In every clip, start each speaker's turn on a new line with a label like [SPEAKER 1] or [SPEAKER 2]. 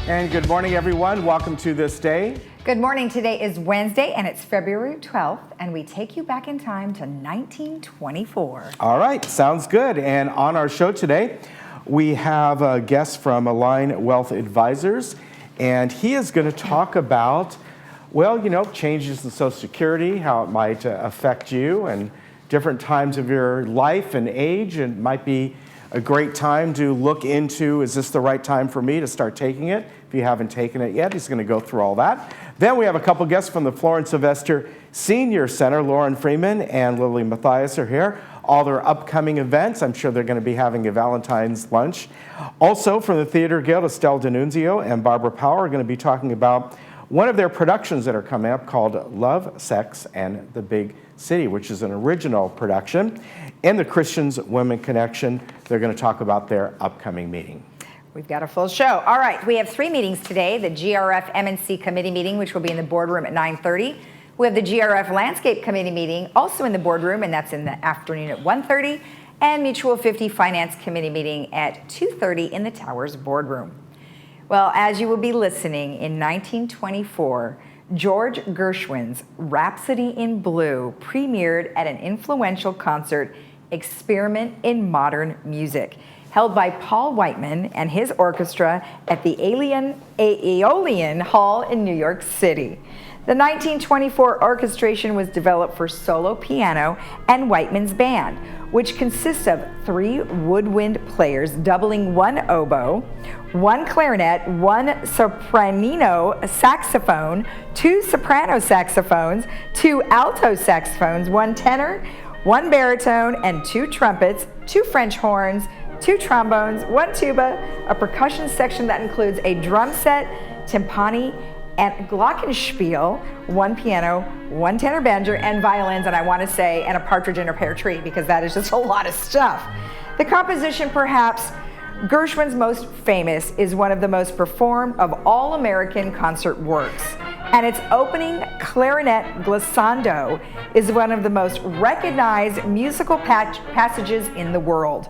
[SPEAKER 1] And good morning, everyone. Welcome to This Day.
[SPEAKER 2] Good morning. Today is Wednesday, and it's February 12th, and we take you back in time to 1924.
[SPEAKER 1] All right, sounds good. And on our show today, we have a guest from Align Wealth Advisors, and he is going to talk about, well, changes in Social Security, how it might affect you, and different times of your life and age. And it might be a great time to look into, is this the right time for me to start taking it? If you haven't taken it yet, he's going to go through all that. Then we have a couple guests from the Florence Sylvester Senior Center. Lauren Freeman and Lily Mathias are here. All their upcoming events. I'm sure they're going to be having a Valentine's lunch. Also from the Theater Guild, Estelle D'Annunzio and Barbara Power are going to be talking about one of their productions that are coming up called Love, Sex, and the Big City, which is an original production. And the Christians Women Connection, they're going to talk about their upcoming meeting.
[SPEAKER 2] We've got a full show. All right, we have three meetings today. The GRF MNC Committee meeting, which will be in the boardroom at 9:30. We have the GRF Landscape Committee meeting, also in the boardroom, and that's in the afternoon at 1:30. And Mutual 50 Finance Committee meeting at 2:30 in the Towers boardroom. Well, as you will be listening, in 1924, George Gershwin's Rhapsody in Blue premiered at an influential concert, Experiment in Modern Music, held by Paul Whiteman and his orchestra at the Aeolian Hall in New York City. The 1924 orchestration was developed for solo piano and Whiteman's band, which consists of 3 woodwind players doubling 1 oboe, 1 clarinet, 1 sopranino saxophone, 2 soprano saxophones, 2 alto saxophones, 1 tenor, 1 baritone, and 2 trumpets, 2 French horns, 2 trombones, 1 tuba, a percussion section that includes a drum set, timpani, and glockenspiel, 1 piano, 1 tenor banjo, and violins, and I want to say, and a partridge in a pear tree, because that is just a lot of stuff. The composition, perhaps Gershwin's most famous, is one of the most performed of all American concert works, and its opening clarinet glissando is one of the most recognized musical passages in the world.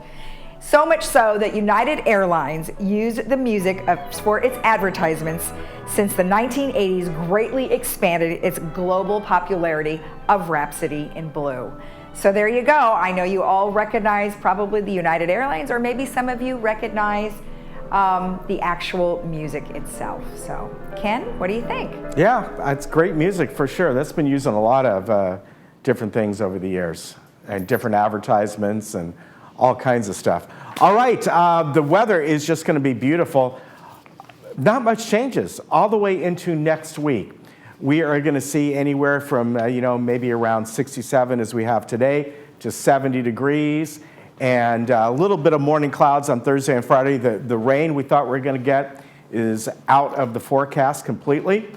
[SPEAKER 2] So much so that United Airlines used the music for its advertisements since the 1980s greatly expanded its global popularity of Rhapsody in Blue. So there you go. I know you all recognize probably the United Airlines, or maybe some of you recognize the actual music itself. So Ken, what do you think? Yeah,
[SPEAKER 1] it's great music for sure. That's been used in a lot of different things over the years, and different advertisements and all kinds of stuff. All right, the weather is just going to be beautiful. Not much changes all the way into next week. We are going to see anywhere from, maybe around 67 as we have today to 70 degrees, and a little bit of morning clouds on Thursday and Friday. The rain we thought we were going to get is out of the forecast completely.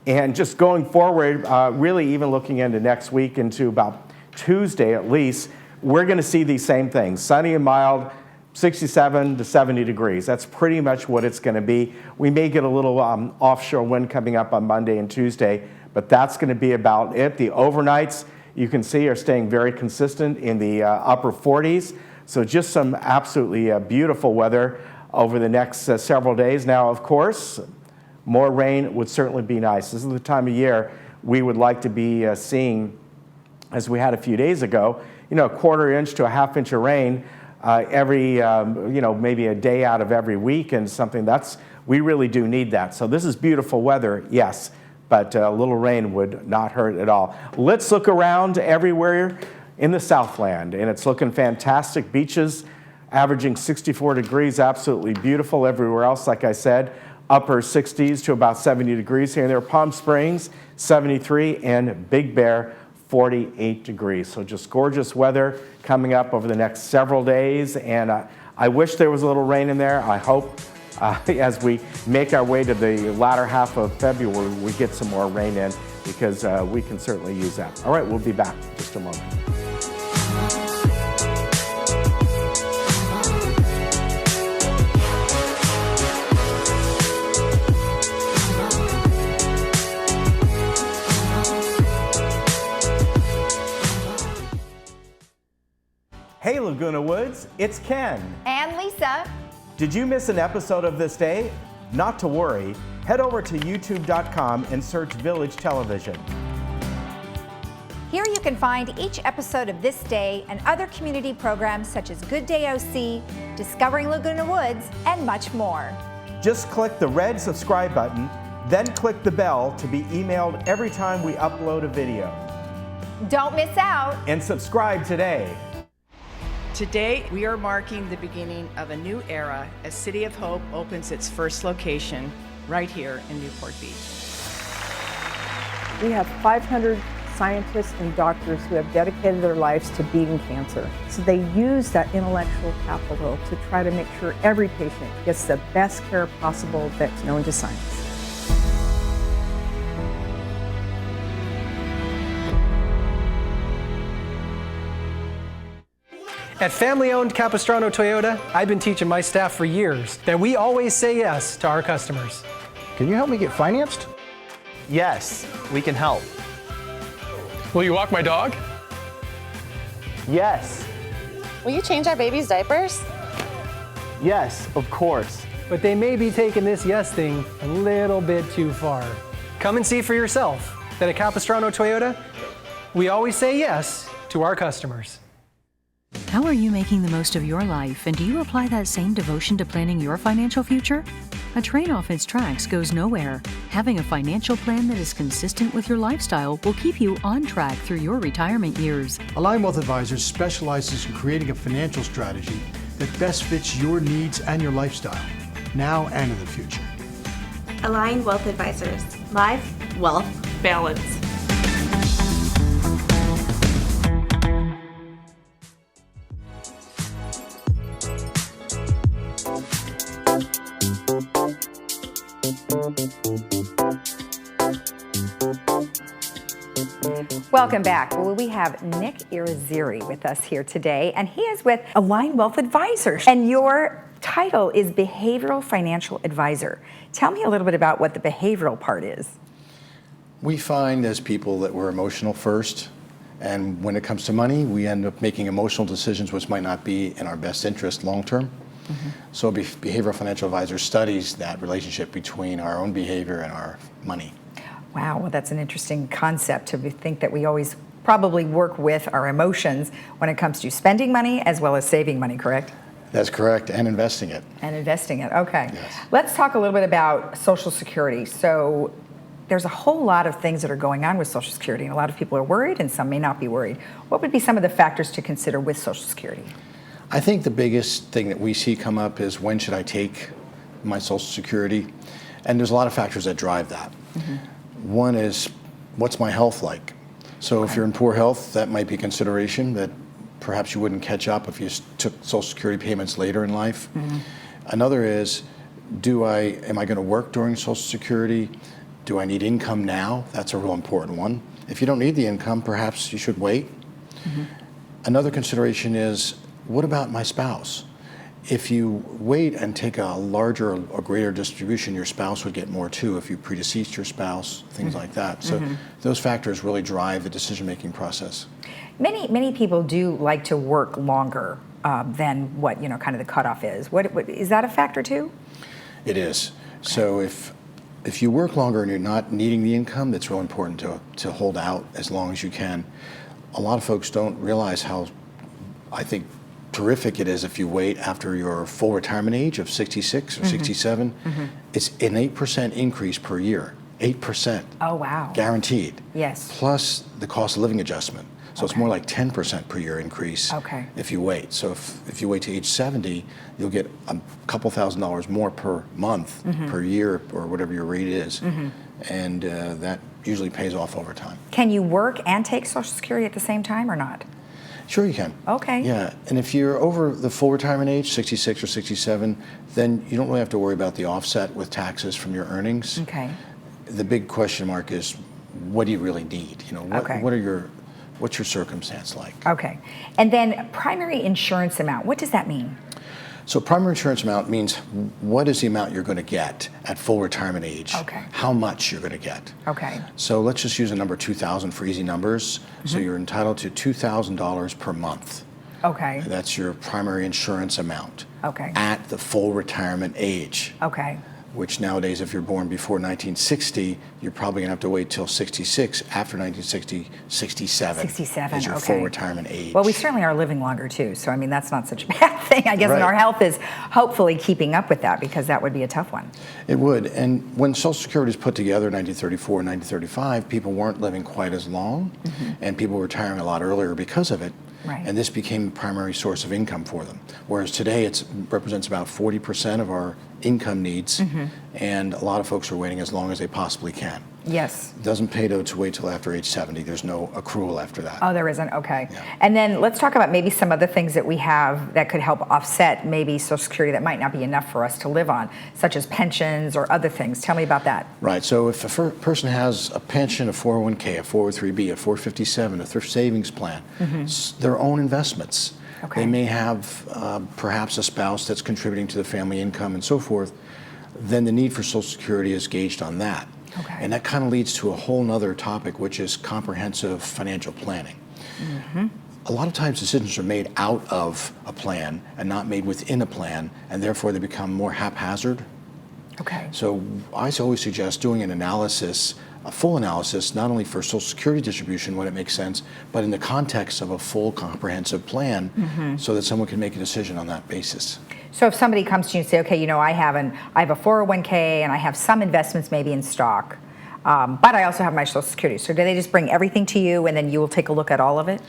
[SPEAKER 1] And just going forward, really even looking into next week, into about Tuesday at least, we're going to see these same things, sunny and mild, 67 to 70 degrees. That's pretty much what it's going to be. We may get a little offshore wind coming up on Monday and Tuesday, but that's going to be about it. The overnights, you can see, are staying very consistent in the upper 40s. So just some absolutely beautiful weather over the next several days. Now, of course, more rain would certainly be nice. This is the time of year we would like to be seeing, as we had a few days ago, a quarter inch to a half inch of rain every, maybe a day out of every week, and something we really do need that. So this is beautiful weather, yes, but a little rain would not hurt at all. Let's look around everywhere in the Southland, and it's looking fantastic. Beaches averaging 64 degrees, absolutely beautiful. Everywhere else, like I said, upper 60s to about 70 degrees here and there. Palm Springs, 73, and Big Bear, 48 degrees. So just gorgeous weather coming up over the next several days. And I wish there was a little rain in there. I hope as we make our way to the latter half of February, we get some more rain in, because we can certainly use that. All right, we'll be back in just a moment. Hey Laguna Woods, it's Ken.
[SPEAKER 2] And Lisa.
[SPEAKER 1] Did you miss an episode of This Day? Not to worry, head over to youtube.com and search Village Television.
[SPEAKER 2] Here you can find each episode of This Day and other community programs such as Good Day OC, Discovering Laguna Woods, and much more.
[SPEAKER 1] Just click the red subscribe button, then click the bell to be emailed every time we upload a video.
[SPEAKER 2] Don't miss out.
[SPEAKER 1] And subscribe today.
[SPEAKER 3] Today, we are marking the beginning of a new era as City of Hope opens its first location right here in Newport Beach.
[SPEAKER 4] We have 500 scientists and doctors who have dedicated their lives to beating cancer. So they use that intellectual capital to try to make sure every patient gets the best care possible that's known to science.
[SPEAKER 5] At family-owned Capistrano Toyota, I've been teaching my staff for years that we always say yes to our customers.
[SPEAKER 6] Can you help me get financed?
[SPEAKER 7] Yes, we can help.
[SPEAKER 5] Will you walk my dog?
[SPEAKER 7] Yes,
[SPEAKER 8] Will you change our baby's diapers?
[SPEAKER 7] yes, of course.
[SPEAKER 5] But they may be taking this yes thing a little bit too far. Come and see for yourself that at Capistrano Toyota, we always say yes to our customers.
[SPEAKER 9] How are you making the most of your life, and do you apply that same devotion to planning your financial future? A train off its tracks goes nowhere. Having a financial plan that is consistent with your lifestyle will keep you on track through your retirement years.
[SPEAKER 10] Align Wealth Advisors specializes in creating a financial strategy that best fits your needs and your lifestyle, now and in the future.
[SPEAKER 8] Align Wealth Advisors. Life, wealth, balance.
[SPEAKER 2] Welcome back. Well, we have Nick Irizarry with us here today, and he is with Align Wealth Advisors. And your title is Behavioral Financial Advisor. Tell me a little bit about what the behavioral part is.
[SPEAKER 6] We find as people that we're emotional first, and when it comes to money, we end up making emotional decisions which might not be in our best interest long term. So behavioral financial advisor studies that relationship between our own behavior and our money.
[SPEAKER 2] Wow, well, that's an interesting concept to think that we always probably work with our emotions when it comes to spending money as well as saving money, correct?
[SPEAKER 6] That's correct, and investing it.
[SPEAKER 2] And investing it, okay.
[SPEAKER 6] Yes.
[SPEAKER 2] Let's talk a little bit about Social Security. So there's a whole lot of things that are going on with Social Security, and a lot of people are worried and some may not be worried. What would be some of the factors to consider with Social Security?
[SPEAKER 6] I think the biggest thing that we see come up is when should I take my Social Security? And there's a lot of factors that drive that. One is, what's my health like? So if you're in poor health, that might be a consideration that perhaps you wouldn't catch up if you took Social Security payments later in life. Another is, am I going to work during Social Security? Do I need income now? That's a real important one. If you don't need the income, perhaps you should wait. Another consideration is, what about my spouse? If you wait and take a larger or greater distribution, your spouse would get more too if you predeceased your spouse, things like that. So those factors really drive the decision-making process.
[SPEAKER 2] Many people do like to work longer than what kind of the cutoff is. What is that a factor too?
[SPEAKER 6] It is. So if you work longer and you're not needing the income, it's real important to hold out as long as you can. A lot of folks don't realize how, I think, terrific it is if you wait after your full retirement age of 66 or 67. It's an 8% increase per year. 8%.
[SPEAKER 2] Oh, wow.
[SPEAKER 6] Guaranteed.
[SPEAKER 2] Yes.
[SPEAKER 6] Plus the cost of living adjustment. So it's more like 10% per year increase if you wait. So if you wait to age 70, you'll get a couple $1,000s more per month, per year, or whatever your rate is. And that usually pays off over time.
[SPEAKER 2] Can you work and take Social Security at the same time or not?
[SPEAKER 6] Sure you can.
[SPEAKER 2] Okay.
[SPEAKER 6] Yeah, and if you're over the full retirement age, 66 or 67, then you don't really have to worry about the offset with taxes from your earnings.
[SPEAKER 2] Okay.
[SPEAKER 6] The big question mark is, what do you really need? What's your circumstance like?
[SPEAKER 2] Okay. And then primary insurance amount, what does that mean?
[SPEAKER 6] So primary insurance amount means what is the amount you're going to get at full retirement age?
[SPEAKER 2] Okay.
[SPEAKER 6] How much you're going to get.
[SPEAKER 2] Okay.
[SPEAKER 6] So let's just use a number 2,000 for easy numbers. So you're entitled to $2,000 per month.
[SPEAKER 2] Okay.
[SPEAKER 6] That's your primary insurance amount.
[SPEAKER 2] Okay.
[SPEAKER 6] At the full retirement age.
[SPEAKER 2] Okay.
[SPEAKER 6] which nowadays, if you're born before 1960, you're probably going to have to wait till 66. After 1960, 67.
[SPEAKER 2] 67,
[SPEAKER 6] is your
[SPEAKER 2] okay.
[SPEAKER 6] full retirement age.
[SPEAKER 2] Well, we certainly are living longer too, so I mean that's not such a bad thing, I guess, and
[SPEAKER 6] Right.
[SPEAKER 2] our health is hopefully keeping up with that because that would be a tough one.
[SPEAKER 6] It would. And when Social Security was put together in 1934 and 1935, people weren't living quite as long, and people were retiring a lot earlier because of it.
[SPEAKER 2] Right.
[SPEAKER 6] And this became a primary source of income for them. Whereas today it represents about 40% of our income needs, and a lot of folks are waiting as long as they possibly can.
[SPEAKER 2] Yes.
[SPEAKER 6] It doesn't pay to wait till after age 70. There's no accrual after that.
[SPEAKER 2] Oh, there isn't? Okay.
[SPEAKER 6] Yeah.
[SPEAKER 2] And then let's talk about maybe some other things that we have that could help offset maybe Social Security that might not be enough for us to live on, such as pensions or other things. Tell me about that.
[SPEAKER 6] Right. So if a person has a pension, a 401k, a 403b, a 457, a thrift savings plan, their own investments.
[SPEAKER 2] Okay.
[SPEAKER 6] They may have perhaps a spouse that's contributing to the family income and so forth. Then the need for Social Security is gauged on that.
[SPEAKER 2] Okay.
[SPEAKER 6] And that kind of leads to a whole nother topic, which is comprehensive financial planning. A lot of times decisions are made out of a plan and not made within a plan, and therefore they become more haphazard.
[SPEAKER 2] Okay.
[SPEAKER 6] So I always suggest doing an analysis, a full analysis, not only for Social Security distribution when it makes sense, but in the context of a full comprehensive plan so that someone can make a decision on that basis.
[SPEAKER 2] So if somebody comes to you and say, okay, you know, I have a 401k and I have some investments maybe in stock, but I also have my Social Security. So do they just bring everything to you and then you will take a look at all of it?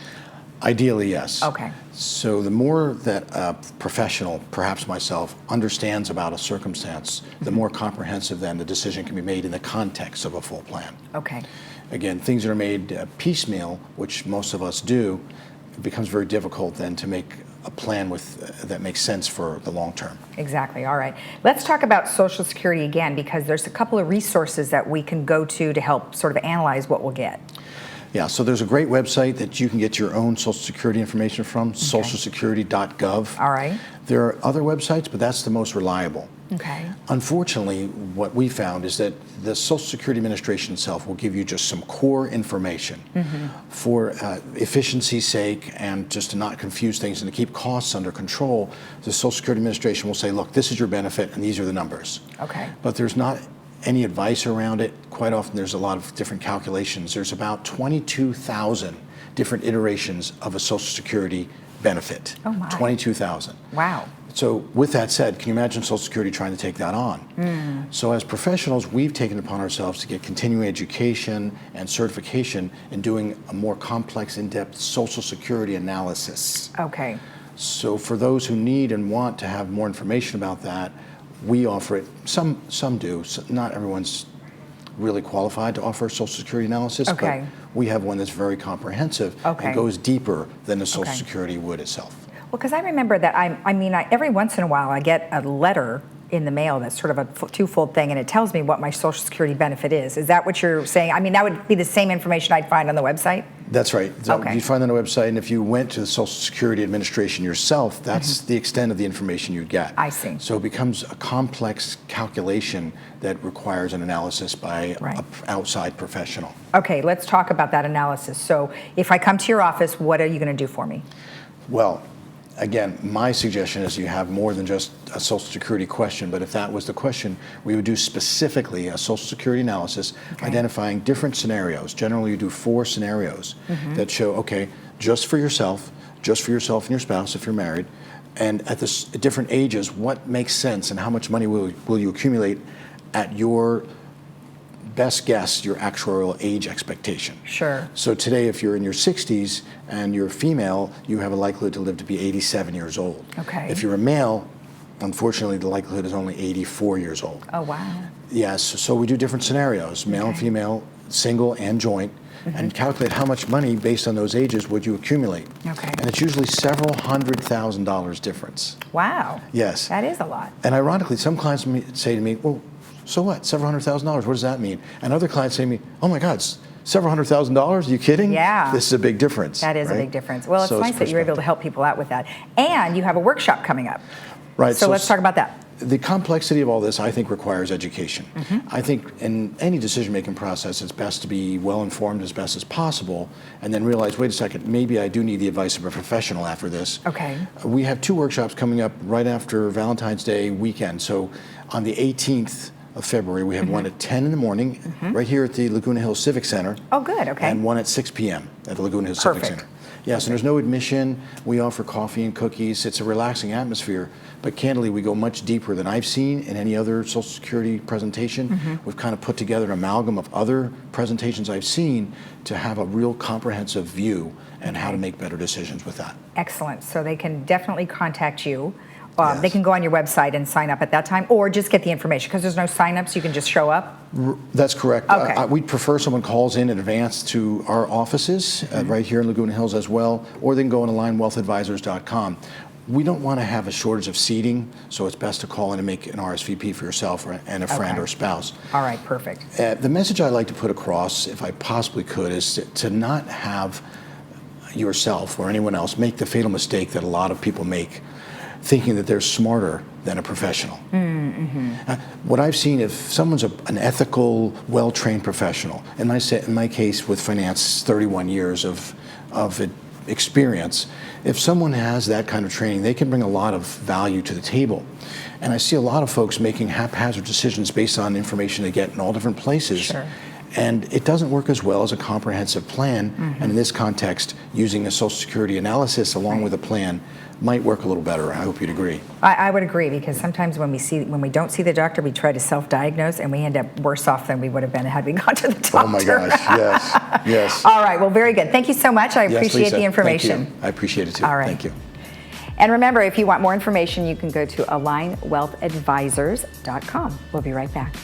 [SPEAKER 6] Ideally, yes.
[SPEAKER 2] Okay.
[SPEAKER 6] So the more that a professional, perhaps myself, understands about a circumstance, the more comprehensive then the decision can be made in the context of a full plan.
[SPEAKER 2] Okay.
[SPEAKER 6] Again, things that are made piecemeal, which most of us do, it becomes very difficult then to make a plan that makes sense for the long term.
[SPEAKER 2] Exactly. All right. Let's talk about Social Security again, because there's a couple of resources that we can go to help sort of analyze what we'll get.
[SPEAKER 6] Yeah, so there's a great website that you can get your own Social Security information from, socialsecurity.gov.
[SPEAKER 2] All right.
[SPEAKER 6] There are other websites, but that's the most reliable.
[SPEAKER 2] Okay.
[SPEAKER 6] Unfortunately, what we found is that the Social Security Administration itself will give you just some core information for efficiency's sake and just to not confuse things and to keep costs under control. The Social Security Administration will say, look, this is your benefit and these are the numbers.
[SPEAKER 2] Okay.
[SPEAKER 6] But there's not any advice around it. Quite often there's a lot of different calculations. There's about 22,000 different iterations of a Social Security benefit.
[SPEAKER 2] Oh my.
[SPEAKER 6] 22,000.
[SPEAKER 2] Wow.
[SPEAKER 6] So with that said, can you imagine Social Security trying to take that on? So as professionals, we've taken it upon ourselves to get continuing education and certification in doing a more complex, in-depth Social Security analysis.
[SPEAKER 2] Okay.
[SPEAKER 6] So for those who need and want to have more information about that, we offer it. Some do. Not everyone's really qualified to offer Social Security analysis,
[SPEAKER 2] Okay.
[SPEAKER 6] but we have one that's very comprehensive
[SPEAKER 2] Okay.
[SPEAKER 6] and goes deeper than the Social
[SPEAKER 2] Okay.
[SPEAKER 6] Security would itself.
[SPEAKER 2] Well, because I remember that every once in a while I get a letter in the mail that's sort of a twofold thing, and it tells me what my Social Security benefit is. Is that what you're saying? I mean, that would be the same information I'd find on the website?
[SPEAKER 6] That's right. So
[SPEAKER 2] Okay.
[SPEAKER 6] you find that on the website, and if you went to the Social Security Administration yourself, that's the extent of the information you'd get.
[SPEAKER 2] I see.
[SPEAKER 6] So it becomes a complex calculation that requires an analysis by
[SPEAKER 2] Right.
[SPEAKER 6] an outside professional.
[SPEAKER 2] Okay, let's talk about that analysis. So if I come to your office, what are you going to do for me?
[SPEAKER 6] Well, again, my suggestion is you have more than just a Social Security question, but if that was the question, we would do specifically a Social Security analysis, identifying different scenarios. Generally, you do 4 scenarios that show, okay, just for yourself and your spouse if you're married, and at different ages, what makes sense and how much money will you accumulate at your best guess, your actuarial age expectation.
[SPEAKER 2] Sure.
[SPEAKER 6] So today, if you're in your 60s and you're female, you have a likelihood to live to be 87 years old.
[SPEAKER 2] Okay.
[SPEAKER 6] If you're a male, unfortunately, the likelihood is only 84 years old.
[SPEAKER 2] Oh, wow.
[SPEAKER 6] Yes, so we do different scenarios, male and female, single and joint, and calculate how much money based on those ages would you accumulate.
[SPEAKER 2] Okay.
[SPEAKER 6] And it's usually several $100,000 difference.
[SPEAKER 2] Wow.
[SPEAKER 6] Yes.
[SPEAKER 2] That is a lot.
[SPEAKER 6] And ironically, some clients say to me, well, so what? Several $100,000. What does that mean? And other clients say to me, oh my God, it's several $100,000. Are you kidding?
[SPEAKER 2] Yeah.
[SPEAKER 6] This is a big difference.
[SPEAKER 2] That is a
[SPEAKER 6] right?
[SPEAKER 2] big difference. Well, it's
[SPEAKER 6] So
[SPEAKER 2] nice that you're able to help people out with that. And you have a workshop coming up.
[SPEAKER 6] Right.
[SPEAKER 2] So let's talk about that.
[SPEAKER 6] The complexity of all this, I think, requires education. I think in any decision-making process, it's best to be well-informed as best as possible and then realize, wait a second, maybe I do need the advice of a professional after this.
[SPEAKER 2] Okay.
[SPEAKER 6] We have 2 workshops coming up right after Valentine's Day weekend. So on the 18th of February. We have one at 10 in the morning, right here at the Laguna Hills Civic Center.
[SPEAKER 2] Oh, good, okay.
[SPEAKER 6] And one at 6 p.m. at the Laguna Hills Civic
[SPEAKER 2] Perfect.
[SPEAKER 6] Center. Yes, and there's no admission. We offer coffee and cookies. It's a relaxing atmosphere. But candidly, we go much deeper than I've seen in any other Social Security presentation. We've kind of put together an amalgam of other presentations I've seen to have a real comprehensive view and how to make better decisions with that.
[SPEAKER 2] Excellent. So they can definitely contact you.
[SPEAKER 6] Yes.
[SPEAKER 2] They can go on your website and sign up at that time, or just get the information, because there's no sign-ups. You can just show up.
[SPEAKER 6] That's correct.
[SPEAKER 2] Okay.
[SPEAKER 6] We'd prefer someone calls in advance to our offices right here in Laguna Hills as well, or they can go on alignwealthadvisors.com. We don't want to have a shortage of seating, so it's best to call in and make an RSVP for yourself and a friend
[SPEAKER 2] Okay.
[SPEAKER 6] or spouse.
[SPEAKER 2] All right, perfect.
[SPEAKER 6] The message I'd like to put across, if I possibly could, is to not have yourself or anyone else make the fatal mistake that a lot of people make, thinking that they're smarter than a professional. What I've seen, if someone's an ethical, well-trained professional, in my case with finance, 31 years of experience, if someone has that kind of training, they can bring a lot of value to the table. And I see a lot of folks making haphazard decisions based on information they get in all different places.
[SPEAKER 2] Sure.
[SPEAKER 6] And it doesn't work as well as a comprehensive plan. And in this context, using a Social Security analysis along with a plan might work a little better. I hope you'd agree.
[SPEAKER 2] I would agree, because sometimes when we don't see the doctor, we try to self-diagnose, and we end up worse off than we would have been had we gone to the doctor.
[SPEAKER 6] Oh my gosh, yes, yes.
[SPEAKER 2] All right, well, very good. Thank you so much. I
[SPEAKER 6] Yes,
[SPEAKER 2] appreciate
[SPEAKER 6] Lisa,
[SPEAKER 2] the information.
[SPEAKER 6] Thank you. I appreciate it too.
[SPEAKER 2] All right.
[SPEAKER 6] Thank you.
[SPEAKER 2] And remember, if you want more information, you can go to alignwealthadvisors.com. We'll be right back.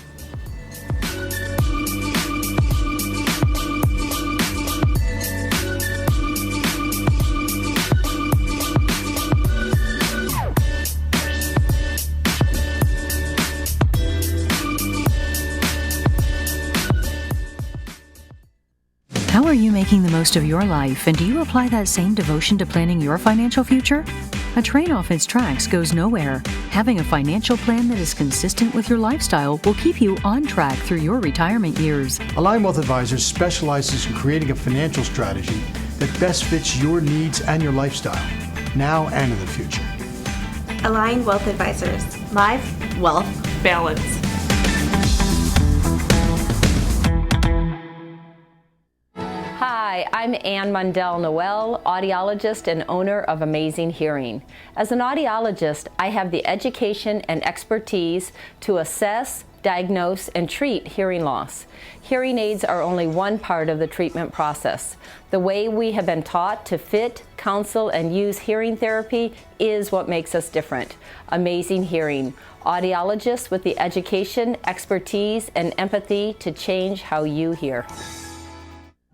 [SPEAKER 9] How are you making the most of your life, and do you apply that same devotion to planning your financial future? A train off its tracks goes nowhere. Having a financial plan that is consistent with your lifestyle will keep you on track through your retirement years.
[SPEAKER 10] Align Wealth Advisors specializes in creating a financial strategy that best fits your needs and your lifestyle, now and in the future.
[SPEAKER 8] Align Wealth Advisors. Live, wealth, balance.
[SPEAKER 11] Hi, I'm Ann Mundell Noel, audiologist and owner of Amazing Hearing. As an audiologist, I have the education and expertise to assess, diagnose, and treat hearing loss. Hearing aids are only one part of the treatment process. The way we have been taught to fit, counsel, and use hearing therapy is what makes us different. Amazing Hearing. Audiologists with the education, expertise, and empathy to change how you hear.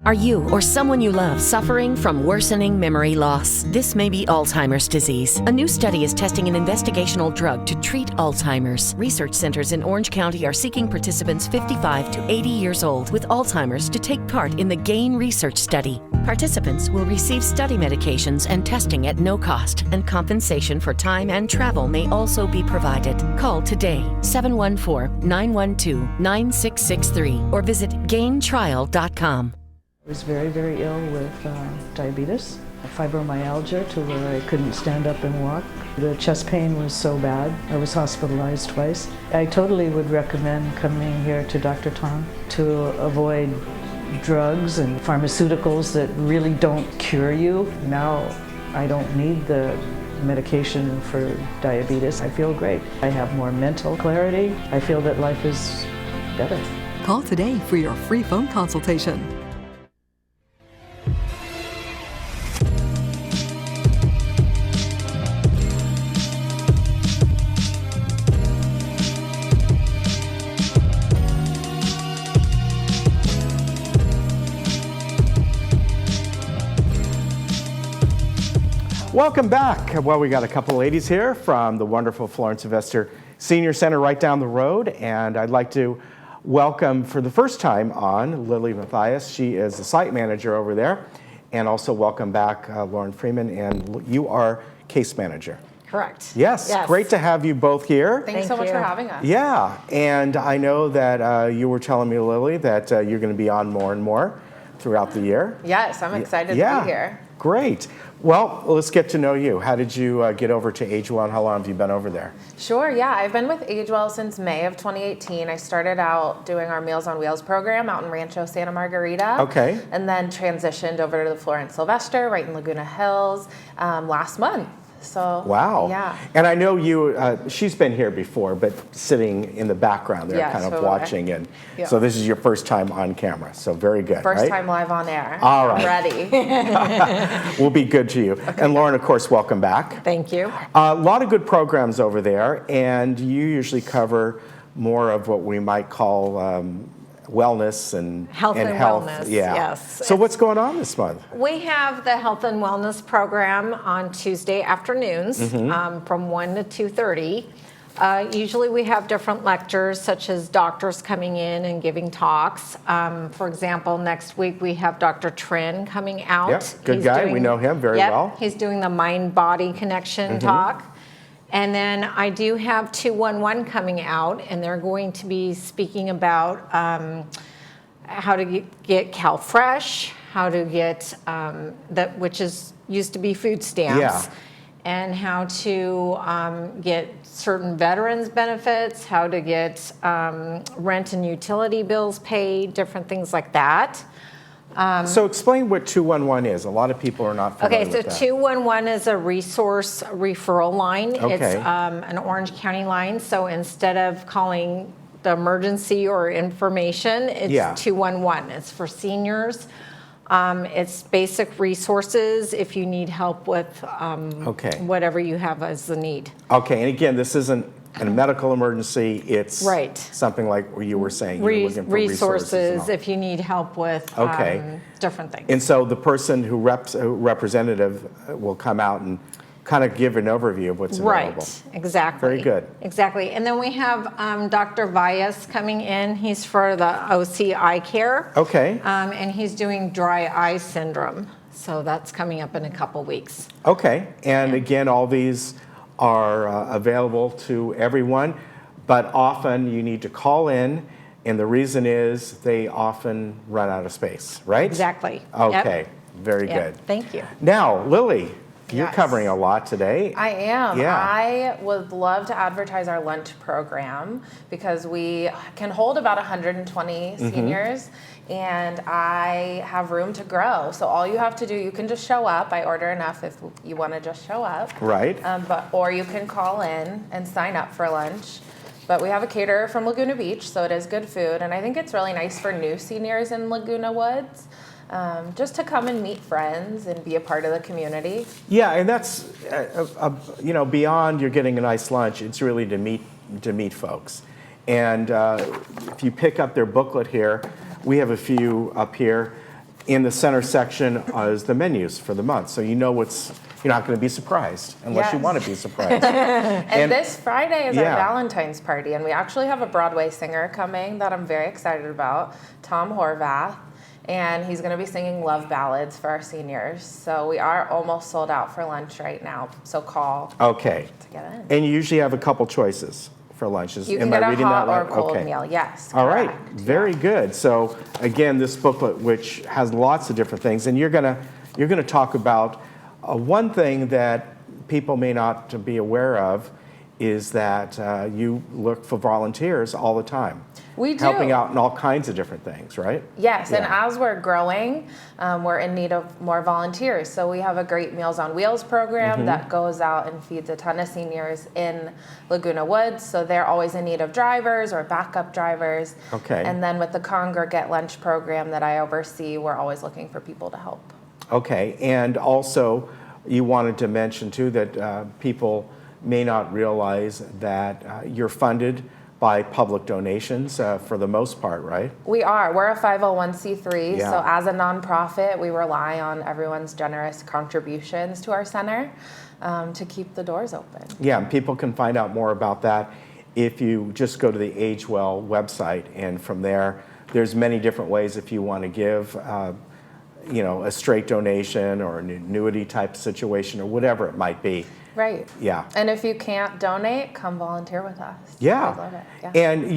[SPEAKER 12] Are you or someone you love suffering from worsening memory loss? This may be Alzheimer's disease. A new study is testing an investigational drug to treat Alzheimer's. Research centers in Orange County are seeking participants 55 to 80 years old with Alzheimer's to take part in the GAIN research study. Participants will receive study medications and testing at no cost, and compensation for time and travel may also be provided. Call today, 714-912-9663, or visit gaintrial.com.
[SPEAKER 13] I was very, very ill with diabetes, fibromyalgia to where I couldn't stand up and walk. The chest pain was so bad, I was hospitalized twice. I totally would recommend coming here to Dr. Tong to avoid drugs and pharmaceuticals that really don't cure you. Now I don't need the medication for diabetes. I feel great. I have more mental clarity. I feel that life is better.
[SPEAKER 14] Call today for your free phone consultation.
[SPEAKER 1] Welcome back. Well, we got a couple ladies here from the wonderful Florence Sylvester Senior Center right down the road, and I'd like to welcome for the first time on Lily Mathias. She is the site manager over there, and also welcome back Lauren Freeman, and you are case manager.
[SPEAKER 15] Correct.
[SPEAKER 1] Yes, great to have you both here.
[SPEAKER 15] Thanks so much for having us.
[SPEAKER 1] Yeah, and I know that you were telling me, Lily, that you're going to be on more and more throughout the year.
[SPEAKER 15] Yes, I'm excited to be here.
[SPEAKER 1] Great. Well, let's get to know you. How did you get over to Agewell, and how long have you been over there?
[SPEAKER 15] Sure, yeah. I've been with Agewell since May of 2018. I started out doing our Meals on Wheels program out in Rancho Santa Margarita.
[SPEAKER 1] Okay.
[SPEAKER 15] And then transitioned over to the Florence Sylvester right in Laguna Hills last month. So,
[SPEAKER 1] wow.
[SPEAKER 15] Yeah.
[SPEAKER 1] And I know you, she's been here before, but sitting in the background there,
[SPEAKER 15] Yeah,
[SPEAKER 1] kind of
[SPEAKER 15] totally.
[SPEAKER 1] watching. And
[SPEAKER 15] Yeah.
[SPEAKER 1] so this is your first time on camera. So very good.
[SPEAKER 15] First
[SPEAKER 1] right?
[SPEAKER 15] time live on air.
[SPEAKER 1] All right.
[SPEAKER 15] Ready.
[SPEAKER 1] We'll be good to you. Okay. And Lauren, of course, welcome back.
[SPEAKER 15] Thank you.
[SPEAKER 1] A lot of good programs over there, and you usually cover more of what we might call wellness and
[SPEAKER 16] health and wellness,
[SPEAKER 1] Yeah.
[SPEAKER 16] yes.
[SPEAKER 1] So what's going on this month?
[SPEAKER 16] We have the health and wellness program on Tuesday afternoons from 1 to 2:30. Usually we have different lectures, such as doctors coming in and giving talks. For example, next week we have Dr. Trin coming out.
[SPEAKER 1] Yep, good guy. We know him very well.
[SPEAKER 16] He's doing the mind-body connection talk. And then I do have 211 coming out, and they're going to be speaking about how to get CalFresh, how to get which used to be food stamps, and how to get certain veterans benefits, how to get rent and utility bills paid, different things like that.
[SPEAKER 1] So explain what 211 is. A lot of people are not familiar with that.
[SPEAKER 16] Okay, so 211 is a resource referral line.
[SPEAKER 1] Okay.
[SPEAKER 16] It's an Orange County line. So instead of calling the emergency or information, it's 211. It's for seniors. It's basic resources if you need help with whatever you have as a need.
[SPEAKER 1] Okay, and again, this isn't a medical emergency. It's something like what you were saying. You're looking for
[SPEAKER 16] resources if you need help with different things.
[SPEAKER 1] And so the person who representative will come out and kind of give an overview of what's available.
[SPEAKER 16] Right, exactly.
[SPEAKER 1] Very good.
[SPEAKER 16] Exactly. And then we have Dr. Valles coming in. He's for the OC Eye Care.
[SPEAKER 1] Okay.
[SPEAKER 16] And he's doing dry eye syndrome. So that's coming up in a couple weeks.
[SPEAKER 1] Okay. And again, all these are available to everyone, but often you need to call in, and the reason is they often run out of space, right?
[SPEAKER 16] Exactly.
[SPEAKER 1] Okay.
[SPEAKER 16] Yep.
[SPEAKER 1] Very good.
[SPEAKER 16] Thank you.
[SPEAKER 1] Now, Lily, you're covering a lot today.
[SPEAKER 15] I am.
[SPEAKER 1] Yeah.
[SPEAKER 15] I would love to advertise our lunch program because we can hold about 120 seniors, and I have room to grow. So all you have to do, you can just show up. I order enough if you want to just show up.
[SPEAKER 1] Right.
[SPEAKER 15] Or you can call in and sign up for lunch. But we have a caterer from Laguna Beach, so it is good food. And I think it's really nice for new seniors in Laguna Woods. Just to come and meet friends and be a part of the community.
[SPEAKER 1] Yeah, and that's beyond you're getting a nice lunch. It's really to meet folks. And if you pick up their booklet here, we have a few up here. In the center section is the menus for the month, so you're not going to be surprised unless you want to be surprised.
[SPEAKER 15] and this Friday is our Valentine's party, and we actually have a Broadway singer coming that I'm very excited about, Tom Horvath. And he's going to be singing love ballads for our seniors. So we are almost sold out for lunch right now. So call to get in.
[SPEAKER 1] And you usually have a couple choices for lunches.
[SPEAKER 15] You can get a hot or cold meal, yes.
[SPEAKER 1] All right, very good. So again, this booklet, which has lots of different things, and you're gonna talk about one thing that people may not be aware of is that you look for volunteers all the time.
[SPEAKER 15] We do.
[SPEAKER 1] Helping out in all kinds of different things, right?
[SPEAKER 15] Yes, and as we're growing, we're in need of more volunteers. So we have a great Meals on Wheels program that goes out and feeds a ton of seniors in Laguna Woods. So they're always in need of drivers or backup drivers.
[SPEAKER 1] Okay.
[SPEAKER 15] And then with the Congregate Lunch program that I oversee, we're always looking for people to help.
[SPEAKER 1] Okay, and also you wanted to mention too that people may not realize that you're funded by public donations for the most part, right?
[SPEAKER 15] We are. We're a 501c3,
[SPEAKER 1] Yeah.
[SPEAKER 15] so as a nonprofit, we rely on everyone's generous contributions to our center to keep the doors open.
[SPEAKER 1] Yeah, and people can find out more about that if you just go to the Agewell website, and from there's many different ways if you want to give, a straight donation or an annuity type situation or whatever it might be.
[SPEAKER 15] Right.
[SPEAKER 1] Yeah.
[SPEAKER 15] And if you can't donate, come volunteer with us.
[SPEAKER 1] Yeah.
[SPEAKER 15] I love it. Yeah.
[SPEAKER 1] And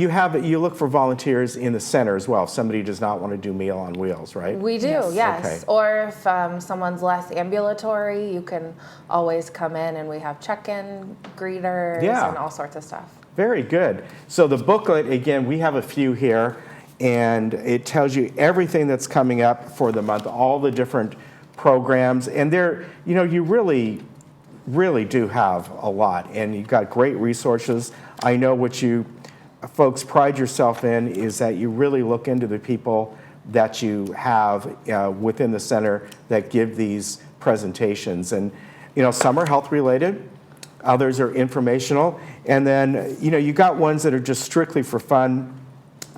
[SPEAKER 1] you look for volunteers in the center as well. If somebody does not want to do Meal on Wheels, right?
[SPEAKER 15] We do, yes.
[SPEAKER 1] Okay.
[SPEAKER 15] Or if someone's less ambulatory, you can always come in and we have check-in greeters and all sorts of stuff.
[SPEAKER 1] Very good. So the booklet, again, we have a few here, and it tells you everything that's coming up for the month, all the different programs. And there, you really do have a lot, and you've got great resources. I know what you folks pride yourself in is that you really look into the people that you have within the center that give these presentations. And, some are health related, others are informational, and then, you got ones that are just strictly for fun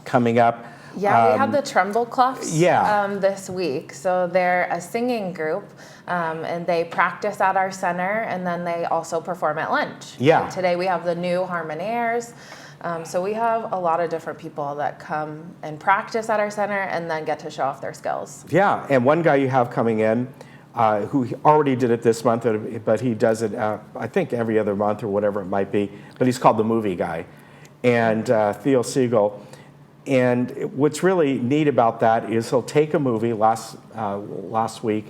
[SPEAKER 1] coming up.
[SPEAKER 15] Yeah, we have the Tremble Cluffs this week. So they're a singing group, and they practice at our center, and then they also perform at lunch.
[SPEAKER 1] Yeah.
[SPEAKER 15] And today we have the new Harmonaires. So we have a lot of different people that come and practice at our center and then get to show off their skills.
[SPEAKER 1] Yeah, and one guy you have coming in who already did it this month, but he does it, I think, every other month or whatever it might be, but he's called the Movie Guy, and Theo Siegel. And what's really neat about that is he'll take a movie. Last week,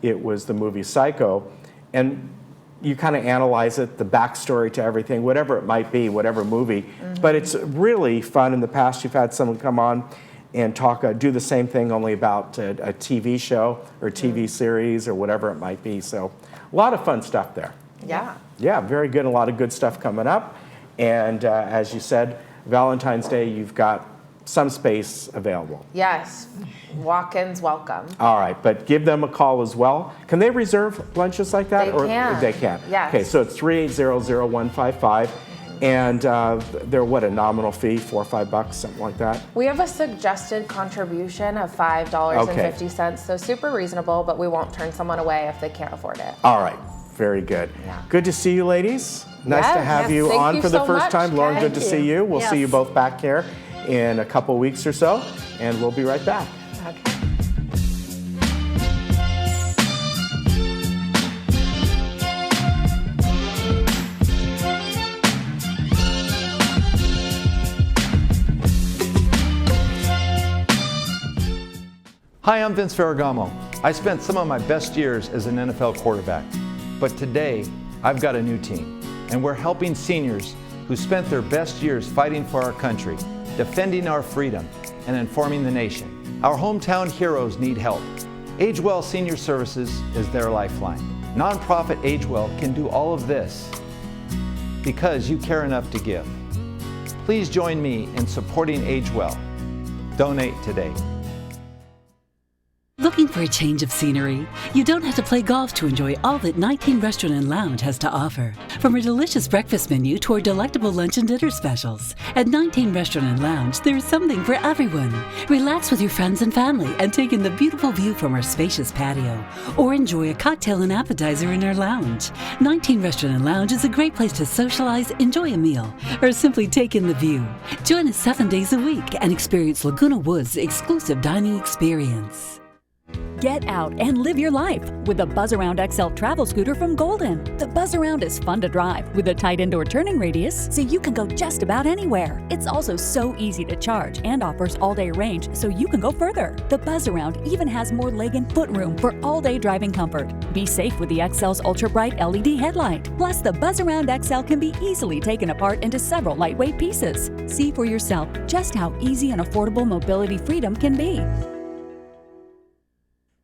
[SPEAKER 1] it was the movie Psycho, and you kind of analyze it, the backstory to everything, whatever it might be, whatever movie. Mm-hmm. But it's really fun. In the past, you've had someone come on and do the same thing, only about a TV show or TV series or whatever it might be. So a lot of fun stuff there.
[SPEAKER 15] Yeah.
[SPEAKER 1] Yeah, very good. A lot of good stuff coming up. And as you said, Valentine's Day, you've got some space available.
[SPEAKER 15] Yes, walk-ins welcome.
[SPEAKER 1] All right, but give them a call as well. Can they reserve lunches like that? They can.
[SPEAKER 15] Yes.
[SPEAKER 1] Okay, so it's 380-0155, and they're a nominal fee, $4 or $5, something like that.
[SPEAKER 15] We have a suggested contribution of $5.50, so super reasonable, but we won't turn someone away if they can't afford it.
[SPEAKER 1] All right, very good.
[SPEAKER 15] Yeah.
[SPEAKER 1] Good to see you, ladies. Nice to have you
[SPEAKER 15] Thank
[SPEAKER 1] on
[SPEAKER 15] you
[SPEAKER 1] for the
[SPEAKER 15] so
[SPEAKER 1] first
[SPEAKER 15] much.
[SPEAKER 1] time. Lauren, good to see you. We'll
[SPEAKER 16] Yes.
[SPEAKER 1] see you both back here in a couple weeks or so, and we'll be right back.
[SPEAKER 15] Okay.
[SPEAKER 17] Hi, I'm Vince Ferragamo. I spent some of my best years as an NFL quarterback, but today I've got a new team, and we're helping seniors who spent their best years fighting for our country, defending our freedom, and informing the nation. Our hometown heroes need help. AgeWell Senior Services is their lifeline. Nonprofit AgeWell can do all of this because you care enough to give. Please join me in supporting AgeWell. Donate today.
[SPEAKER 18] Looking for a change of scenery? You don't have to play golf to enjoy all that 19 Restaurant and Lounge has to offer. From a delicious breakfast menu to our delectable lunch and dinner specials. At 19 Restaurant and Lounge, there is something for everyone. Relax with your friends and family and take in the beautiful view from our spacious patio. Or enjoy a cocktail and appetizer in our lounge. 19 Restaurant and Lounge is a great place to socialize, enjoy a meal, or simply take in the view. Join us 7 days a week and experience Laguna Woods' exclusive dining experience.
[SPEAKER 19] Get out and live your life with the Buzz Around XL travel scooter from Golden. The Buzz Around is fun to drive with a tight indoor turning radius so you can go just about anywhere. It's also so easy to charge and offers all-day range so you can go further. The Buzz Around even has more leg and foot room for all-day driving comfort. Be safe with the XL's ultra-bright LED headlight. Plus, the Buzz Around XL can be easily taken apart into several lightweight pieces. See for yourself just how easy and affordable mobility freedom can be.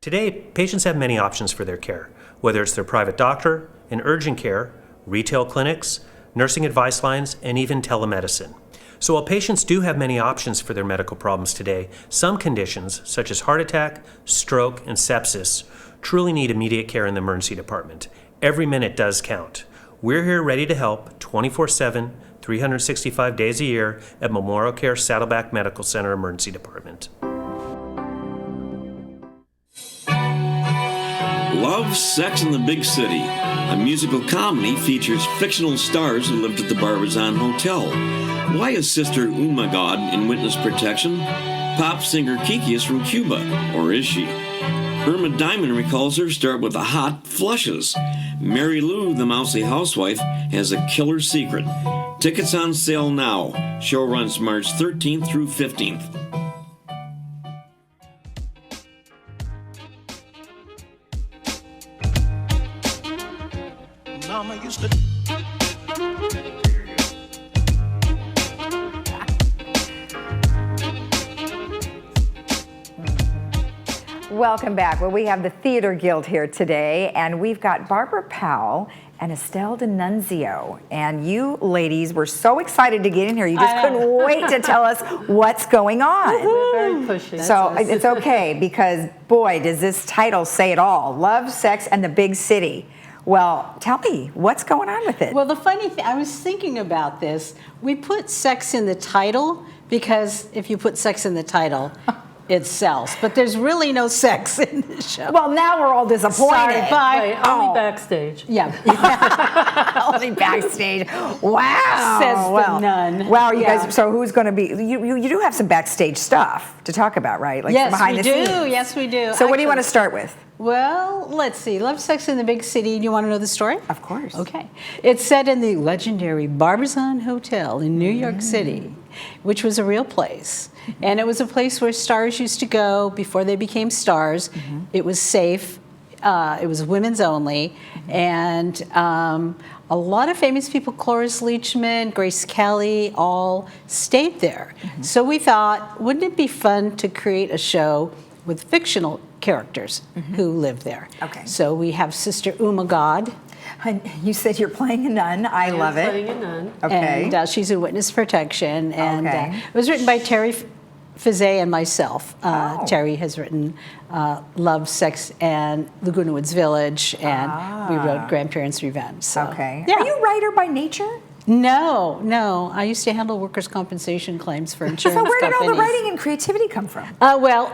[SPEAKER 20] Today, patients have many options for their care, whether it's their private doctor, in urgent care, retail clinics, nursing advice lines, and even telemedicine. So while patients do have many options for their medical problems today, some conditions, such as heart attack, stroke, and sepsis, truly need immediate care in the emergency department. Every minute does count. We're here ready to help 24/7, 365 days a year at Memorial Care Saddleback Medical Center Emergency Department.
[SPEAKER 21] Love, Sex in the Big City. A musical comedy features fictional stars who lived at the Barbizon Hotel. Why is Sister Umagod in witness protection? Pop singer Kiki is from Cuba, or is she? Irma Diamond recalls her start with the hot flushes. Mary Lou, the mousy housewife, has a killer secret. Tickets on sale now. Show runs March 13th through 15th.
[SPEAKER 3] Mama used to...
[SPEAKER 2] Welcome back. Well, we have the Theater Guild here today, and we've got Barbara Powell and Estelle D'Annunzio. And you ladies were so excited to get in here. You just couldn't wait to tell us what's going on.
[SPEAKER 22] We're very pushy.
[SPEAKER 2] So it's okay, because boy, does this title say it all. Love, Sex, and the Big City. Well, tell me, what's going on with it?
[SPEAKER 22] Well, the funny thing, I was thinking about this. We put sex in the title because if you put sex in the title, it sells. But there's really no sex in the show.
[SPEAKER 2] Well, now we're all disappointed.
[SPEAKER 22] Sorry, bye. Wait, only backstage. Yeah.
[SPEAKER 2] Only backstage. Wow.
[SPEAKER 22] Says the nun.
[SPEAKER 2] Wow, you
[SPEAKER 22] Yeah.
[SPEAKER 2] guys, so who's going to be, you do have some backstage stuff to talk about, right? Like
[SPEAKER 22] Yes,
[SPEAKER 2] behind
[SPEAKER 22] we
[SPEAKER 2] the
[SPEAKER 22] do.
[SPEAKER 2] scenes.
[SPEAKER 22] Yes, we do.
[SPEAKER 2] So what do you want to start with?
[SPEAKER 22] Well, let's see. Love, Sex in the Big City. Do you want to know the story?
[SPEAKER 2] Of course.
[SPEAKER 22] Okay. It's set in the legendary Barbizon Hotel in New York City, which was a real place. And it was a place where stars used to go before they became stars. It was safe. It was women's only. And a lot of famous people, Cloris Leachman, Grace Kelly, all stayed there. So we thought, wouldn't it be fun to create a show with fictional characters who live there?
[SPEAKER 2] Okay.
[SPEAKER 22] So we have Sister Uma God.
[SPEAKER 2] You said you're playing a nun. I love it.
[SPEAKER 22] Playing a nun.
[SPEAKER 2] Okay.
[SPEAKER 22] And she's in witness protection. And
[SPEAKER 2] Okay.
[SPEAKER 22] it was written by Terry Fizet and myself. Terry has written Love, Sex, and Laguna Woods Village, and we wrote Grandparents' Revenge. So,
[SPEAKER 2] Okay.
[SPEAKER 22] Yeah.
[SPEAKER 2] Are you a writer by nature?
[SPEAKER 22] No. I used to handle workers' compensation claims for insurance
[SPEAKER 2] So where did all the
[SPEAKER 22] companies.
[SPEAKER 2] writing and creativity come from?
[SPEAKER 22] Well,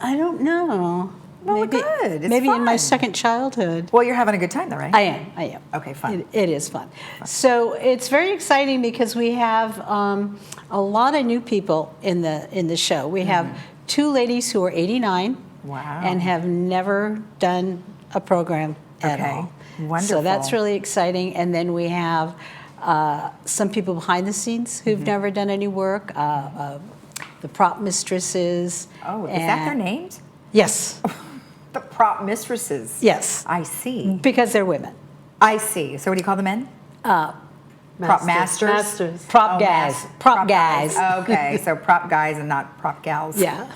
[SPEAKER 22] I don't know.
[SPEAKER 2] Well, good. It's
[SPEAKER 22] maybe in my
[SPEAKER 2] fun.
[SPEAKER 22] second childhood.
[SPEAKER 2] Well, you're having a good time though, right?
[SPEAKER 22] I am.
[SPEAKER 2] Okay, fun.
[SPEAKER 22] It is fun. So it's very exciting because we have a lot of new people in the show. We have two ladies who are 89 and have never done a program at all.
[SPEAKER 2] Wonderful.
[SPEAKER 22] So that's really exciting. And then we have some people behind the scenes who've never done any work. The prop mistresses.
[SPEAKER 2] Oh, is that their names?
[SPEAKER 22] Yes.
[SPEAKER 2] The prop mistresses.
[SPEAKER 22] Yes.
[SPEAKER 2] I see.
[SPEAKER 22] Because they're women.
[SPEAKER 2] I see. So what do you call the men? Prop masters?
[SPEAKER 22] Prop guys. Prop guys.
[SPEAKER 2] Okay, so prop guys and not prop gals.
[SPEAKER 22] Yeah.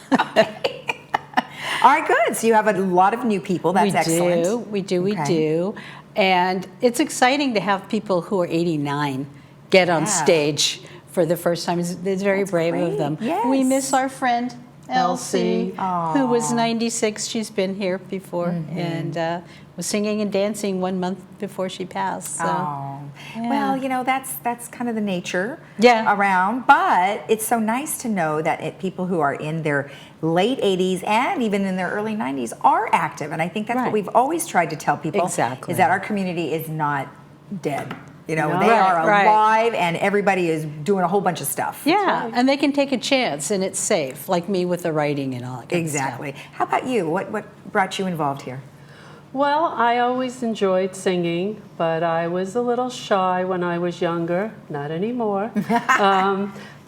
[SPEAKER 2] All right, good. So you have a lot of new people. That's excellent.
[SPEAKER 22] We do. And it's exciting to have people who are 89 get on stage for the first time. It's very brave of them.
[SPEAKER 2] Yes.
[SPEAKER 22] We miss our friend Elsie,
[SPEAKER 2] Aw.
[SPEAKER 22] who was 96. She's been here before and was singing and dancing 1 month before she passed. So, yeah.
[SPEAKER 2] Well, you know, that's kind of the nature
[SPEAKER 22] Yeah.
[SPEAKER 2] around, but it's so nice to know that people who are in their late 80s and even in their early 90s are active, and I think that's what we've always tried to tell people
[SPEAKER 22] Exactly.
[SPEAKER 2] is that our community is not dead. You know,
[SPEAKER 22] No.
[SPEAKER 2] they are
[SPEAKER 22] Right.
[SPEAKER 2] alive and everybody is doing a whole bunch of stuff.
[SPEAKER 22] Yeah, and they can take a chance and it's safe, like me with the writing and all that kind of stuff.
[SPEAKER 2] Exactly. How about you? What brought you involved here?
[SPEAKER 23] Well, I always enjoyed singing, but I was a little shy when I was younger. Not anymore.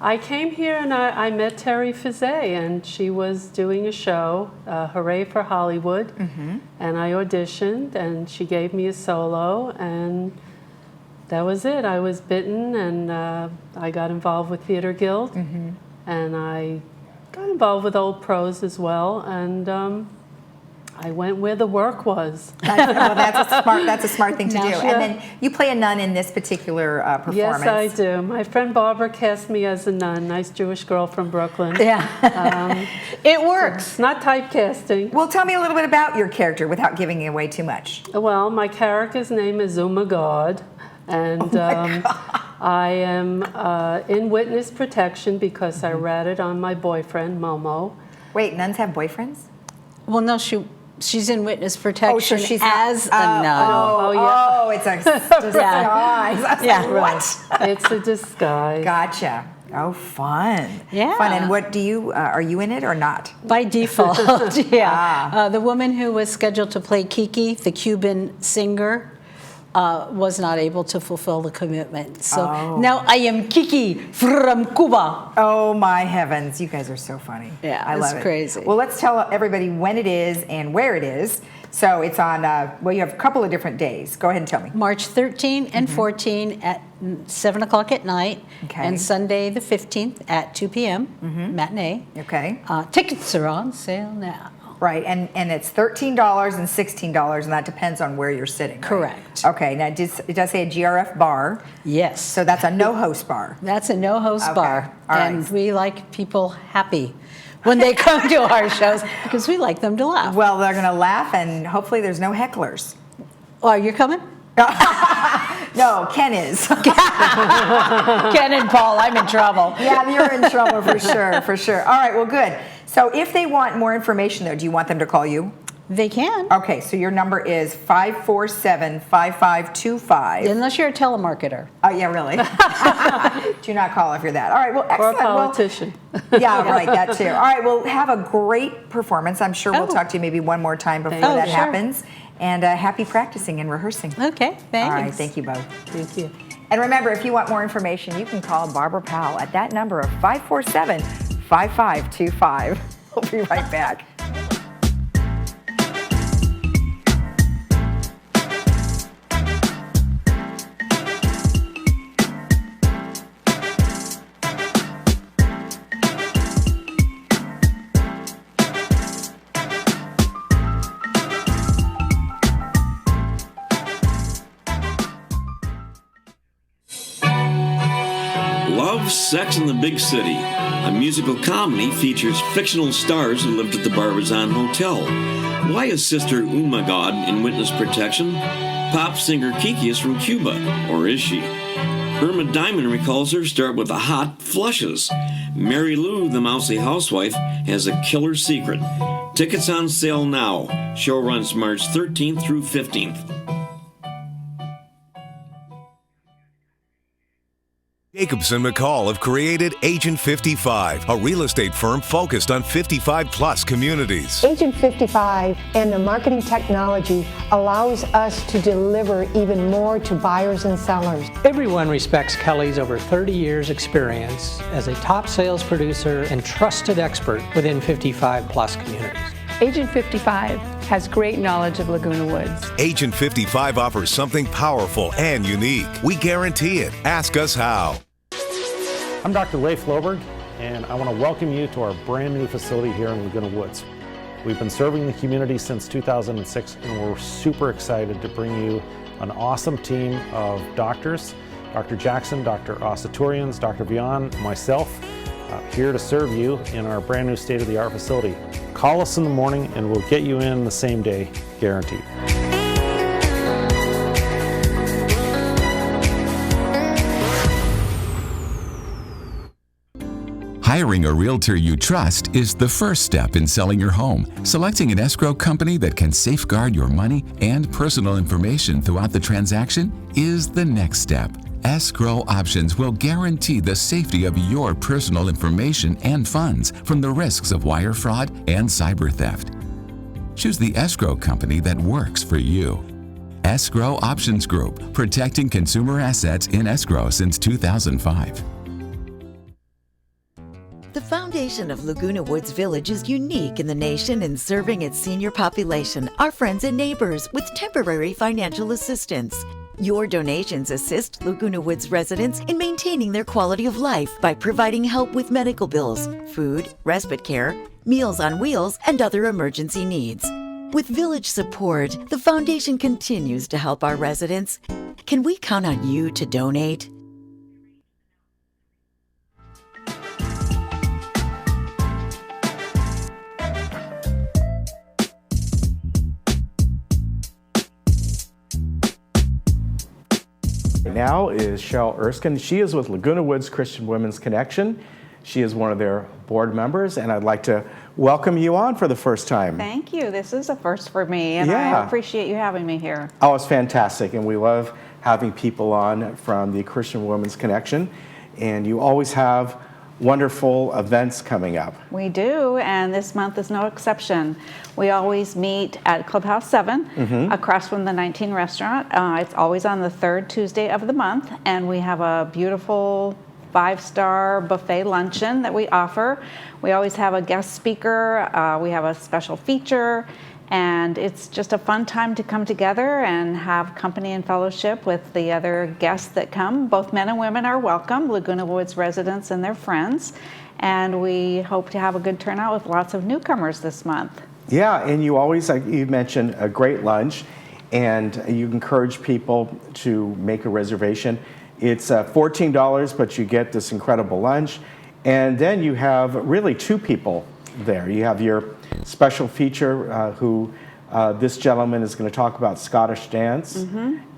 [SPEAKER 23] I came here and I met Terry Fizet, and she was doing a show, Hooray for Hollywood, and I auditioned, and she gave me a solo, and that was it. I was bitten, and I got involved with Theater Guild, and I got involved with Old Pros as well, and I went where the work was.
[SPEAKER 2] That's a smart thing to do.
[SPEAKER 23] Yeah.
[SPEAKER 2] And then you play a nun in this particular performance.
[SPEAKER 23] Yes, I do. My friend Barbara cast me as a nun, nice Jewish girl from Brooklyn.
[SPEAKER 22] Yeah. It works.
[SPEAKER 23] It's not typecasting.
[SPEAKER 2] Well, tell me a little bit about your character without giving away too much.
[SPEAKER 23] Well, my character's name is Uma God, and I am in witness protection because I ratted on my boyfriend, Momo.
[SPEAKER 2] Wait, nuns have boyfriends?
[SPEAKER 22] Well, no, she's in witness protection
[SPEAKER 2] she's
[SPEAKER 22] as a nun.
[SPEAKER 2] Oh, it's a disguise.
[SPEAKER 22] Yeah.
[SPEAKER 2] What?
[SPEAKER 23] It's a disguise.
[SPEAKER 2] Gotcha. Oh, fun.
[SPEAKER 22] Yeah.
[SPEAKER 2] Fun. And what do you, are you in it or not?
[SPEAKER 22] By default, yeah. The woman who was scheduled to play Kiki, the Cuban singer, was not able to fulfill the commitment. So now I am Kiki from Cuba.
[SPEAKER 2] Oh my heavens, you guys are so funny.
[SPEAKER 22] Yeah,
[SPEAKER 2] I love
[SPEAKER 22] it's
[SPEAKER 2] it.
[SPEAKER 22] crazy.
[SPEAKER 2] Well, let's tell everybody when it is and where it is. So it's on, well, you have a couple of different days. Go ahead and tell me.
[SPEAKER 22] March 13 and 14 at 7 o'clock at night.
[SPEAKER 2] Okay.
[SPEAKER 22] And Sunday the 15th at 2 p.m., matinee.
[SPEAKER 2] Okay.
[SPEAKER 22] Tickets are on sale now.
[SPEAKER 2] Right, and it's $13 and $16, and that depends on where you're sitting. Right?
[SPEAKER 22] Correct.
[SPEAKER 2] Okay, now it does say a GRF bar.
[SPEAKER 22] Yes.
[SPEAKER 2] So that's a no-host bar.
[SPEAKER 22] That's a no-host bar.
[SPEAKER 2] All right.
[SPEAKER 22] And we like people happy when they come to our shows because we like them to laugh.
[SPEAKER 2] Well, they're going to laugh, and hopefully there's no hecklers.
[SPEAKER 22] Oh, you're coming?
[SPEAKER 2] No, Ken is.
[SPEAKER 22] Ken and Paul, I'm in trouble.
[SPEAKER 2] Yeah, you're in trouble for sure, for sure. All right, well, good. So if they want more information, though, do you want them to call you?
[SPEAKER 22] They can.
[SPEAKER 2] Okay, so your number is 547-5525.
[SPEAKER 22] Unless you're a telemarketer.
[SPEAKER 2] Oh, yeah, really? Do not call if you're that. All right, well,
[SPEAKER 23] Or
[SPEAKER 2] excellent.
[SPEAKER 23] a politician.
[SPEAKER 2] Well, yeah, right, that too. All right, well, have a great performance. I'm sure we'll talk to you maybe one more time before that happens. And happy practicing and rehearsing.
[SPEAKER 22] Okay, thanks.
[SPEAKER 2] All right, thank you both.
[SPEAKER 23] Thank you.
[SPEAKER 2] And remember, if you want more information, you can call Barbara Powell at that number of 547-5525. We'll be right back.
[SPEAKER 21] Love, Sex, and the Big City. A musical comedy features fictional stars who lived at the Barbizon Hotel. Why is Sister Umagod in witness protection? Pop singer Kiki is from Cuba, or is she? Irma Diamond recalls her start with the hot flushes. Mary Lou, the mousy housewife, has a killer secret. Tickets on sale now. Show runs March 13th through 15th.
[SPEAKER 3] Jacobson McCall have created Agent 55, a real estate firm focused on 55-plus communities.
[SPEAKER 4] Agent 55 and the marketing technology allows us to deliver even more to buyers and sellers.
[SPEAKER 5] Everyone respects Kelly's over 30 years experience as a top sales producer and trusted expert within 55-plus communities.
[SPEAKER 7] Agent 55 has great knowledge of Laguna Woods.
[SPEAKER 3] Agent 55 offers something powerful and unique. We guarantee it. Ask us how.
[SPEAKER 24] I'm Dr. Leif Loberg, and I want to welcome you to our brand new facility here in Laguna Woods. We've been serving the community since 2006, and we're super excited to bring you an awesome team of doctors, Dr. Jackson, Dr. Asaturians, Dr. Vian, myself, here to serve you in our brand new state-of-the-art facility. Call us in the morning and we'll get you in the same day, guaranteed.
[SPEAKER 25] Hiring a realtor you trust is the first step in selling your home. Selecting an escrow company that can safeguard your money and personal information throughout the transaction is the next step. Escrow Options will guarantee the safety of your personal information and funds from the risks of wire fraud and cyber theft. Choose the escrow company that works for you. Escrow Options Group, protecting consumer assets in escrow since 2005.
[SPEAKER 26] The foundation of Laguna Woods Village is unique in the nation in serving its senior population, our friends and neighbors, with temporary financial assistance. Your donations assist Laguna Woods residents in maintaining their quality of life by providing help with medical bills, food, respite care, Meals on Wheels, and other emergency needs. With village support, the foundation continues to help our residents. Can we count on you to donate?
[SPEAKER 1] Now is Cheryl Erskine. She is with Laguna Woods Christian Women's Connection. She is one of their board members, and I'd like to welcome you on for the first time.
[SPEAKER 27] Thank you. This is a first for me, and I appreciate you having me here.
[SPEAKER 1] Oh, it's fantastic, and we love having people on from the Christian Women's Connection. and you always have wonderful events coming up.
[SPEAKER 27] We do, and this month is no exception. We always meet at Clubhouse 7 across from the 19 restaurant. It's always on the third Tuesday of the month, and we have a beautiful 5-star buffet luncheon that we offer. We always have a guest speaker. We have a special feature, and it's just a fun time to come together and have company and fellowship with the other guests that come. Both men and women are welcome, Laguna Woods residents and their friends, and we hope to have a good turnout with lots of newcomers this month.
[SPEAKER 1] Yeah, and you always, like you mentioned, a great lunch, and you encourage people to make a reservation. It's $14, but you get this incredible lunch, and then you have really 2 people there. You have your special feature who this gentleman is going to talk about Scottish dance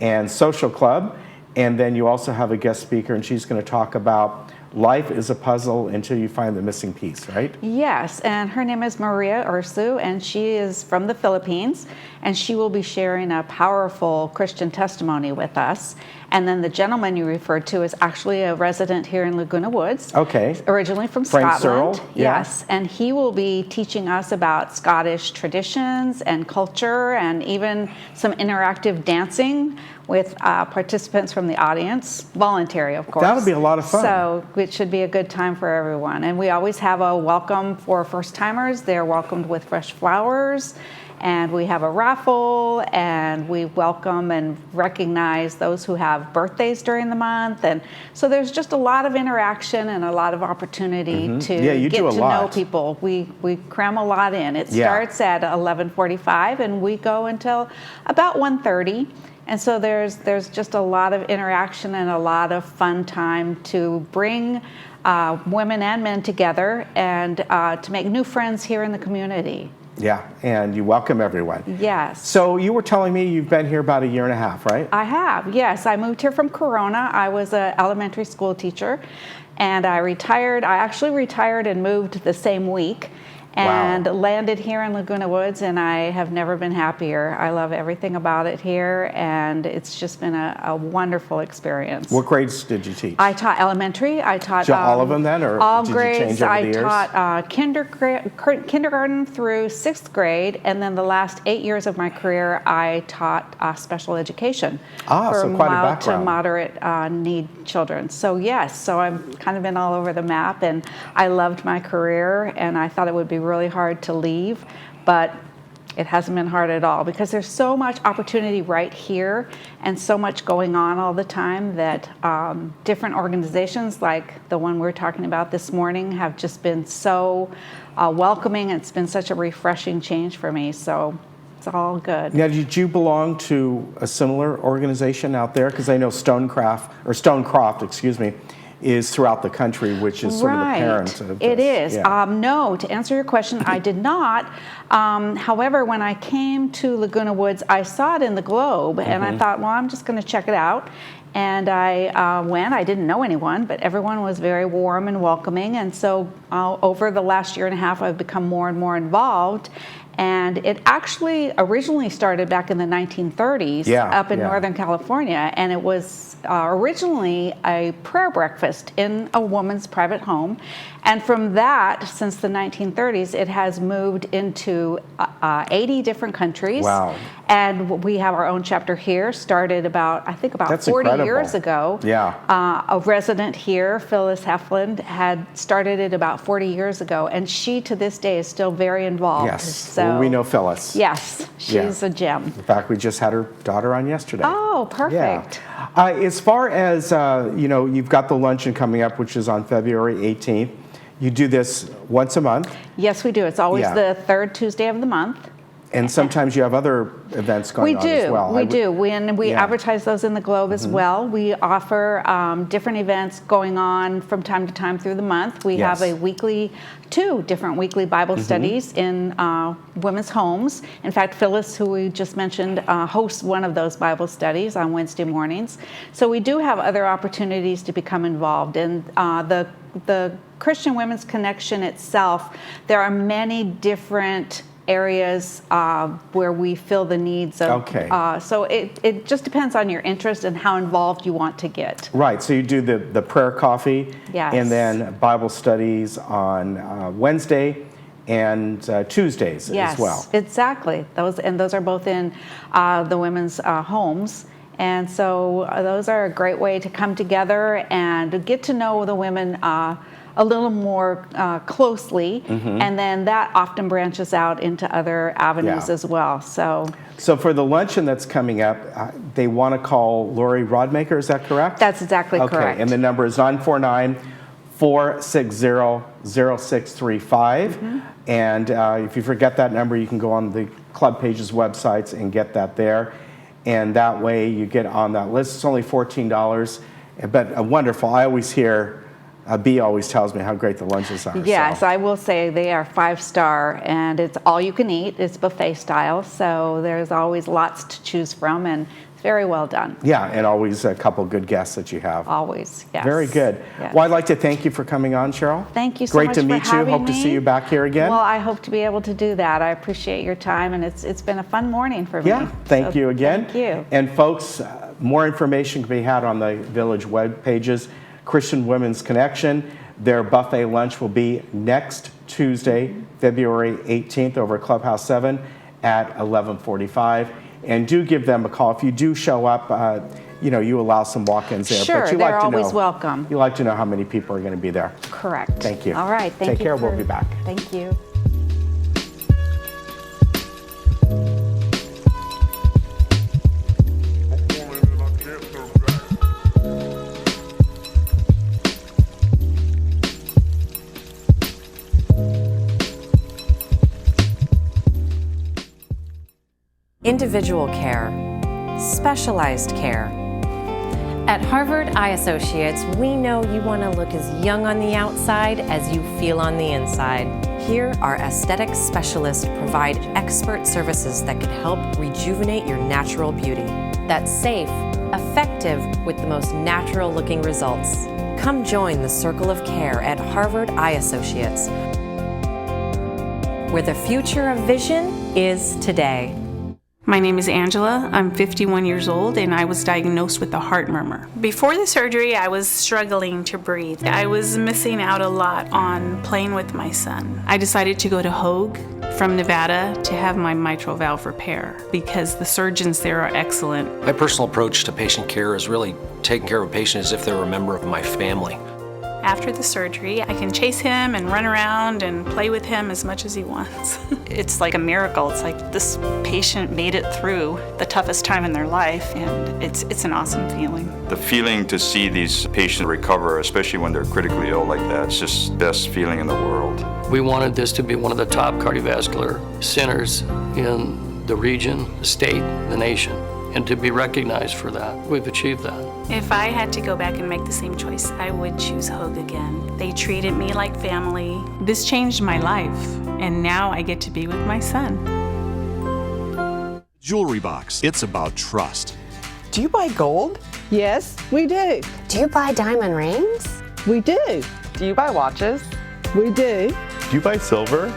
[SPEAKER 1] and social club, and then you also have a guest speaker, and she's going to talk about life is a puzzle until you find the missing piece, right?
[SPEAKER 27] Yes, and her name is Maria Ursu, and she is from the Philippines, and she will be sharing a powerful Christian testimony with us. And then the gentleman you referred to is actually a resident here in Laguna Woods.
[SPEAKER 1] Okay.
[SPEAKER 27] Originally from
[SPEAKER 1] Frank
[SPEAKER 27] Scotland.
[SPEAKER 1] Searle, yeah.
[SPEAKER 27] Yes, and he will be teaching us about Scottish traditions and culture, and even some interactive dancing with participants from the audience, voluntary, of course.
[SPEAKER 1] That'll be a lot of fun.
[SPEAKER 27] So it should be a good time for everyone. And we always have a welcome for first-timers. They're welcomed with fresh flowers, and we have a raffle, and we welcome and recognize those who have birthdays during the month. And so there's just a lot of interaction and a lot of opportunity to get to know people. We cram a lot in. It starts at 11:45, and we go until about 1:30. And so there's just a lot of interaction and a lot of fun time to bring women and men together and to make new friends here in the community.
[SPEAKER 1] Yeah, and you welcome everyone.
[SPEAKER 27] Yes.
[SPEAKER 1] So you were telling me you've been here about 1.5 years, right?
[SPEAKER 27] I have, yes. I moved here from Corona. I was an elementary school teacher, and I retired. I actually retired and moved the same week. And landed here in Laguna Woods, and I have never been happier. I love everything about it here, and it's just been a wonderful experience.
[SPEAKER 1] What grades did you teach?
[SPEAKER 27] I taught elementary. I taught
[SPEAKER 1] all of them then, or
[SPEAKER 27] all
[SPEAKER 1] did
[SPEAKER 27] grades.
[SPEAKER 1] you change over the years?
[SPEAKER 27] I taught kindergarten through 6th grade, and then the last 8 years of my career, I taught special education for
[SPEAKER 1] so quite a
[SPEAKER 27] mild to
[SPEAKER 1] background.
[SPEAKER 27] moderate need children. So yes, so I've kind of been all over the map, and I loved my career, and I thought it would be really hard to leave, but it hasn't been hard at all because there's so much opportunity right here and so much going on all the time that different organizations like the one we're talking about this morning have just been so welcoming. It's been such a refreshing change for me, so it's all good.
[SPEAKER 1] Now, did you belong to a similar organization out there? Because I know Stonecroft, excuse me, is throughout the country, which is sort of the parent of this.
[SPEAKER 27] It is.
[SPEAKER 1] Yeah.
[SPEAKER 27] No, to answer your question, I did not. However, when I came to Laguna Woods, I saw it in the Globe, and I thought, well, I'm just going to check it out. And I went. I didn't know anyone, but everyone was very warm and welcoming. And so over the last 1.5 years, I've become more and more involved. And it actually originally started back in the 1930s up in Northern California. And it was originally a prayer breakfast in a woman's private home. And from that, since the 1930s, it has moved into 80 different countries.
[SPEAKER 1] Wow.
[SPEAKER 27] And we have our own chapter here, started about 40
[SPEAKER 1] incredible.
[SPEAKER 27] years ago.
[SPEAKER 1] Yeah.
[SPEAKER 27] A resident here, Phyllis Hefland, had started it about 40 years ago, and she to this day is still very involved.
[SPEAKER 1] Yes,
[SPEAKER 27] So,
[SPEAKER 1] well, we know Phyllis.
[SPEAKER 27] Yes, she's a gem.
[SPEAKER 1] In fact, we just had her daughter on yesterday.
[SPEAKER 27] Oh, perfect.
[SPEAKER 1] Yeah. As far as, you've got the luncheon coming up, which is on February 18th. You do this once a month.
[SPEAKER 27] Yes, we do. It's always the third Tuesday of the month.
[SPEAKER 1] And sometimes you have other events going on as well.
[SPEAKER 27] We do. We advertise those in the Globe as well. We offer different events going on from time to time through the month. We have two different weekly Bible studies in women's homes. In fact, Phyllis, who we just mentioned, hosts one of those Bible studies on Wednesday mornings. So we do have other opportunities to become involved. And the Christian Women's Connection itself, there are many different areas where we fill the needs of.
[SPEAKER 1] Okay.
[SPEAKER 27] So it just depends on your interest and how involved you want to get.
[SPEAKER 1] Right, so you do the prayer coffee.
[SPEAKER 27] Yes.
[SPEAKER 1] And then Bible studies on Wednesday and Tuesdays as well.
[SPEAKER 27] Yes, exactly. Those are both in the women's homes. And so those are a great way to come together and get to know the women a little more closely, and then that often branches out into other avenues as well. So
[SPEAKER 1] for the luncheon that's coming up, they want to call Lori Rodmaker, is that correct?
[SPEAKER 27] That's exactly correct.
[SPEAKER 1] And the number is 949-460-0635. And if you forget that number, you can go on the club page's websites and get that there. And that way you get on that list. It's only $14, but wonderful. I always hear, B always tells me how great the lunches are.
[SPEAKER 27] Yes, I will say they are 5-star, and it's all you can eat. It's buffet style, so there's always lots to choose from, and it's very well done.
[SPEAKER 1] Yeah, and always a couple good guests that you have.
[SPEAKER 27] Always, yes.
[SPEAKER 1] Very good.
[SPEAKER 27] Yes.
[SPEAKER 1] Well, I'd like to thank you for coming on, Cheryl.
[SPEAKER 27] Thank you so
[SPEAKER 1] Great
[SPEAKER 27] much
[SPEAKER 1] to
[SPEAKER 27] for
[SPEAKER 1] meet you.
[SPEAKER 27] having
[SPEAKER 1] Hope to
[SPEAKER 27] me.
[SPEAKER 1] see you back here again.
[SPEAKER 27] Well, I hope to be able to do that. I appreciate your time, and it's been a fun morning for me.
[SPEAKER 1] Yeah, thank you again.
[SPEAKER 27] Thank you.
[SPEAKER 1] And folks, more information can be had on the Village web pages. Christian Women's Connection. Their buffet lunch will be next Tuesday, February 18th over at Clubhouse 7 at 11:45. And do give them a call. If you do show up, you allow some walk-ins there.
[SPEAKER 27] Sure,
[SPEAKER 1] but you
[SPEAKER 27] they're
[SPEAKER 1] like to
[SPEAKER 27] always
[SPEAKER 1] know,
[SPEAKER 27] welcome.
[SPEAKER 1] You like to know how many people are going to be there.
[SPEAKER 27] Correct.
[SPEAKER 1] Thank you.
[SPEAKER 27] All right, thank you.
[SPEAKER 1] Take care, we'll be back.
[SPEAKER 27] Thank you.
[SPEAKER 6] Individual care, specialized care. At Harvard Eye Associates, we know you want to look as young on the outside as you feel on the inside. Here, our aesthetic specialists provide expert services that can help rejuvenate your natural beauty. That's safe, effective, with the most natural looking results. Come join the circle of care at Harvard Eye Associates, where the future of vision is today.
[SPEAKER 8] My name is Angela. I'm 51 years old and I was diagnosed with a heart murmur. Before the surgery, I was struggling to breathe. I was missing out a lot on playing with my son. I decided to go to Hoag from Nevada to have my mitral valve repair because the surgeons there are excellent.
[SPEAKER 9] My personal approach to patient care is really taking care of a patient as if they were a member of my family.
[SPEAKER 8] After the surgery, I can chase him and run around and play with him as much as he wants. It's like a miracle. It's like this patient made it through the toughest time in their life, and it's an awesome feeling.
[SPEAKER 10] The feeling to see these patients recover, especially when they're critically ill like that, it's just the best feeling in the world.
[SPEAKER 11] We wanted this to be one of the top cardiovascular centers in the region, the state, the nation, and to be recognized for that. We've achieved that.
[SPEAKER 8] If I had to go back and make the same choice, I would choose Hoag again. They treated me like family. This changed my life, and now I get to be with my son.
[SPEAKER 12] Jewelry Box. It's about trust.
[SPEAKER 13] Do you buy gold? Yes, we do.
[SPEAKER 28] Do you buy diamond rings?
[SPEAKER 13] We do.
[SPEAKER 28] Do you buy watches?
[SPEAKER 13] We do.
[SPEAKER 12] Do you buy silver?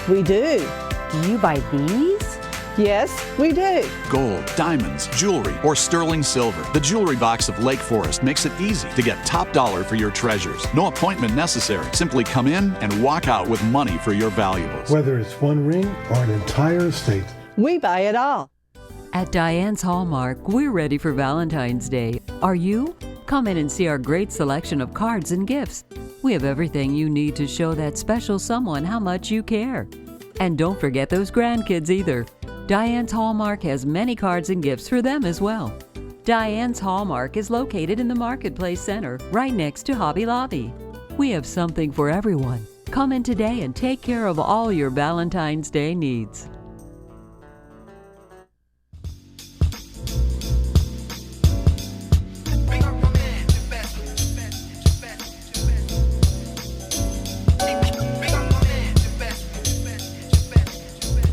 [SPEAKER 13] We do.
[SPEAKER 28] Do you buy bees?
[SPEAKER 13] Yes, we do.
[SPEAKER 12] Gold, diamonds, jewelry, or sterling silver. The Jewelry Box of Lake Forest makes it easy to get top dollar for your treasures. No appointment necessary. Simply come in and walk out with money for your valuables.
[SPEAKER 29] Whether it's one ring or an entire estate,
[SPEAKER 13] we buy it all.
[SPEAKER 18] At Diane's Hallmark, we're ready for Valentine's Day. Are you? Come in and see our great selection of cards and gifts. We have everything you need to show that special someone how much you care. And don't forget those grandkids either. Diane's Hallmark has many cards and gifts for them as well. Diane's Hallmark is located in the Marketplace Center, right next to Hobby Lobby. We have something for everyone. Come in today and take care of all your Valentine's Day needs.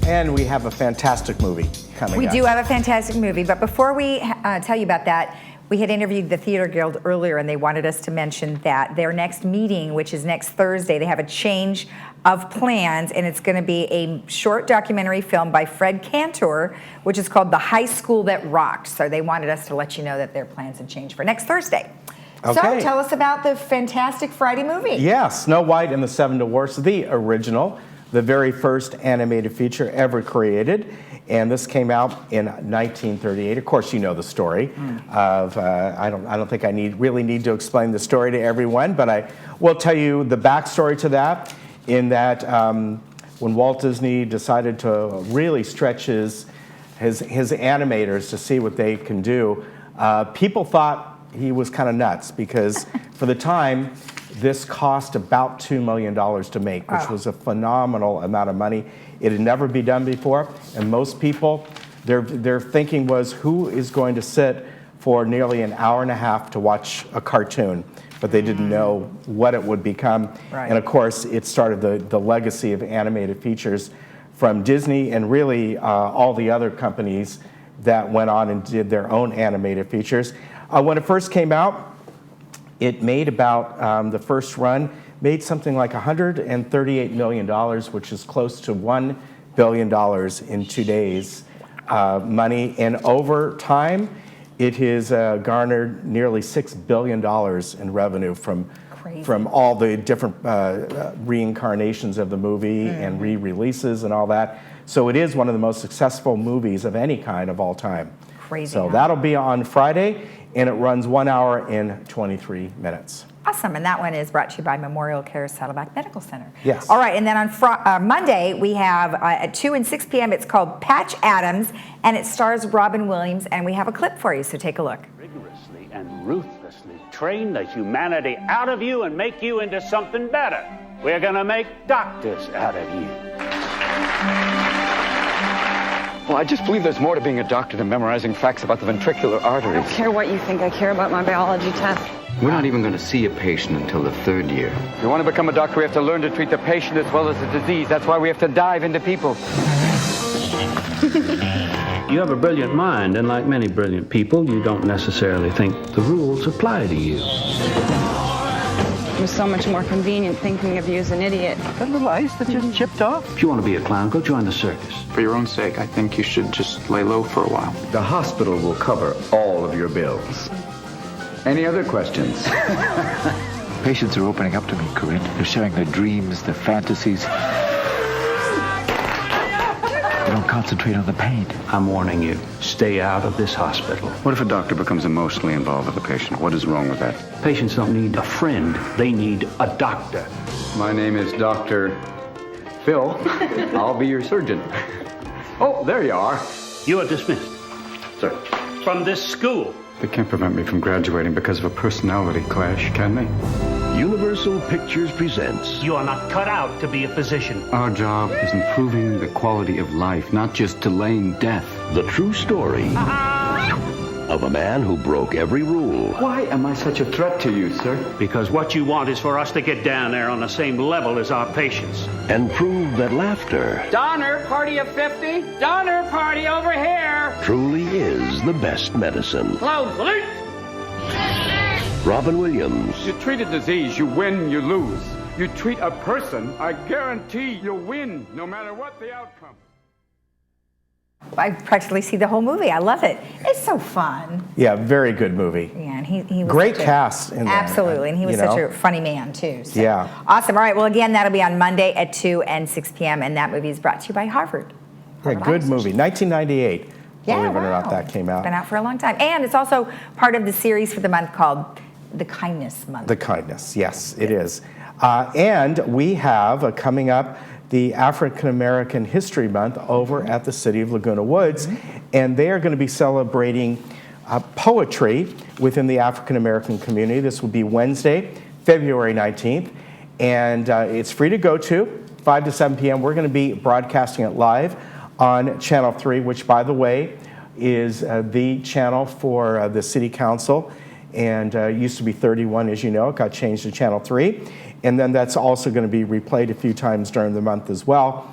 [SPEAKER 1] And we have a fantastic movie coming up.
[SPEAKER 2] We do have a fantastic movie, but before we tell you about that, We had interviewed the Theater Guild earlier, and they wanted us to mention that their next meeting, which is next Thursday, they have a change of plans, and it's going to be a short documentary film by Fred Cantor, which is called The High School That Rocked. So they wanted us to let you know that their plans have changed for next Thursday.
[SPEAKER 1] Okay.
[SPEAKER 2] So tell us about the fantastic Friday movie.
[SPEAKER 1] Yeah, Snow White and the Seven Dwarfs, the original, the very first animated feature ever created. And this came out in 1938. Of course, you know the story of, I don't think I really need to explain the story to everyone, but I will tell you the backstory to that, in that when Walt Disney decided to really stretch his animators to see what they can do, people thought he was kind of nuts, because for the time, this cost about $2 million to make, which was a phenomenal amount of money. It had never been done before, and most people, their thinking was, who is going to sit for nearly an hour and a half to watch a cartoon? But they didn't know what it would become.
[SPEAKER 2] Right.
[SPEAKER 1] And of course, it started the legacy of animated features from Disney and really all the other companies that went on and did their own animated features. When it first came out, it made about, the first run, made something like $138 million, which is close to $1 billion in today's money. And over time, it has garnered nearly $6 billion in revenue from all the different reincarnations of the movie and re-releases and all that. So it is one of the most successful movies of any kind of all time.
[SPEAKER 2] Crazy.
[SPEAKER 1] So that'll be on Friday, and it runs 1 hour and 23 minutes.
[SPEAKER 2] Awesome, and that one is brought to you by Memorial Care Saddleback Medical Center.
[SPEAKER 1] Yes.
[SPEAKER 2] All right, and then on Monday, we have at 2 and 6 p.m., it's called Patch Adams, and it stars Robin Williams, and we have a clip for you, so take a look.
[SPEAKER 14] Rigorously and ruthlessly train the humanity out of you and make you into something better. We're gonna make doctors out of you.
[SPEAKER 15] Well, I just believe there's more to being a doctor than memorizing facts about the ventricular arteries.
[SPEAKER 16] I don't care what you think. I care about my biology test.
[SPEAKER 15] We're not even going to see a patient until the 3rd year. If you want to become a doctor, we have to learn to treat the patient as well as the disease. That's why we have to dive into people.
[SPEAKER 14] You have a brilliant mind, and like many brilliant people, you don't necessarily think the rules apply to you.
[SPEAKER 16] It was so much more convenient thinking of you as an idiot.
[SPEAKER 14] That little ice that just chipped off. If you want to be a clown, go join the circus.
[SPEAKER 15] For your own sake, I think you should just lay low for a while.
[SPEAKER 17] The hospital will cover all of your bills. Any other questions?
[SPEAKER 15] Patients are opening up to me, Corinne. They're sharing their dreams, their fantasies. They don't concentrate on the pain.
[SPEAKER 14] I'm warning you, stay out of this hospital.
[SPEAKER 15] What if a doctor becomes emotionally involved with a patient? What is wrong with that?
[SPEAKER 14] Patients don't need a friend, they need a doctor.
[SPEAKER 15] My name is Dr. Phil. I'll be your surgeon. Oh, there you are.
[SPEAKER 14] You are dismissed.
[SPEAKER 15] Sir.
[SPEAKER 14] From this school.
[SPEAKER 15] They can't prevent me from graduating because of a personality clash, can they?
[SPEAKER 14] Universal Pictures presents. You are not cut out to be a physician.
[SPEAKER 15] Our job is improving the quality of life, not just delaying death.
[SPEAKER 19] The true story of a man who broke every rule.
[SPEAKER 15] Why am I such a threat to you, sir?
[SPEAKER 14] Because what you want is for us to get down there on the same level as our patients.
[SPEAKER 19] And prove that laughter
[SPEAKER 14] Donner, party of 50. Donner, party over here.
[SPEAKER 19] truly is the best medicine.
[SPEAKER 14] Close, salute.
[SPEAKER 19] Robin Williams,
[SPEAKER 15] You treat a disease, you win, you lose. You treat a person, I guarantee you'll win, no matter what the outcome.
[SPEAKER 2] I practically see the whole movie. I love it. It's so fun.
[SPEAKER 1] Yeah, very good movie.
[SPEAKER 2] Yeah, and he was
[SPEAKER 1] Great
[SPEAKER 2] such a-
[SPEAKER 1] cast in there.
[SPEAKER 2] Absolutely, and he was such a funny man, too. So.
[SPEAKER 1] Yeah.
[SPEAKER 2] Awesome. All right, well, again, that'll be on Monday at 2 and 6 p.m., and that movie is brought to you by Harvard.
[SPEAKER 1] Yeah, good movie. 1998,
[SPEAKER 2] Yeah,
[SPEAKER 1] believe it or not,
[SPEAKER 2] wow.
[SPEAKER 1] that came out.
[SPEAKER 2] It's been out for a long time. And it's also part of the series for the month called The Kindness Month.
[SPEAKER 1] The Kindness, yes, it is. And we have coming up the African American History Month over at the City of Laguna Woods, and they are going to be celebrating poetry within the African American community. This will be Wednesday, February 19th, and it's free to go to, 5 to 7 p.m. We're going to be broadcasting it live on Channel 3, which, by the way, is the channel for the City Council, and used to be 31, as you know. It got changed to Channel 3. And then that's also going to be replayed a few times during the month as well.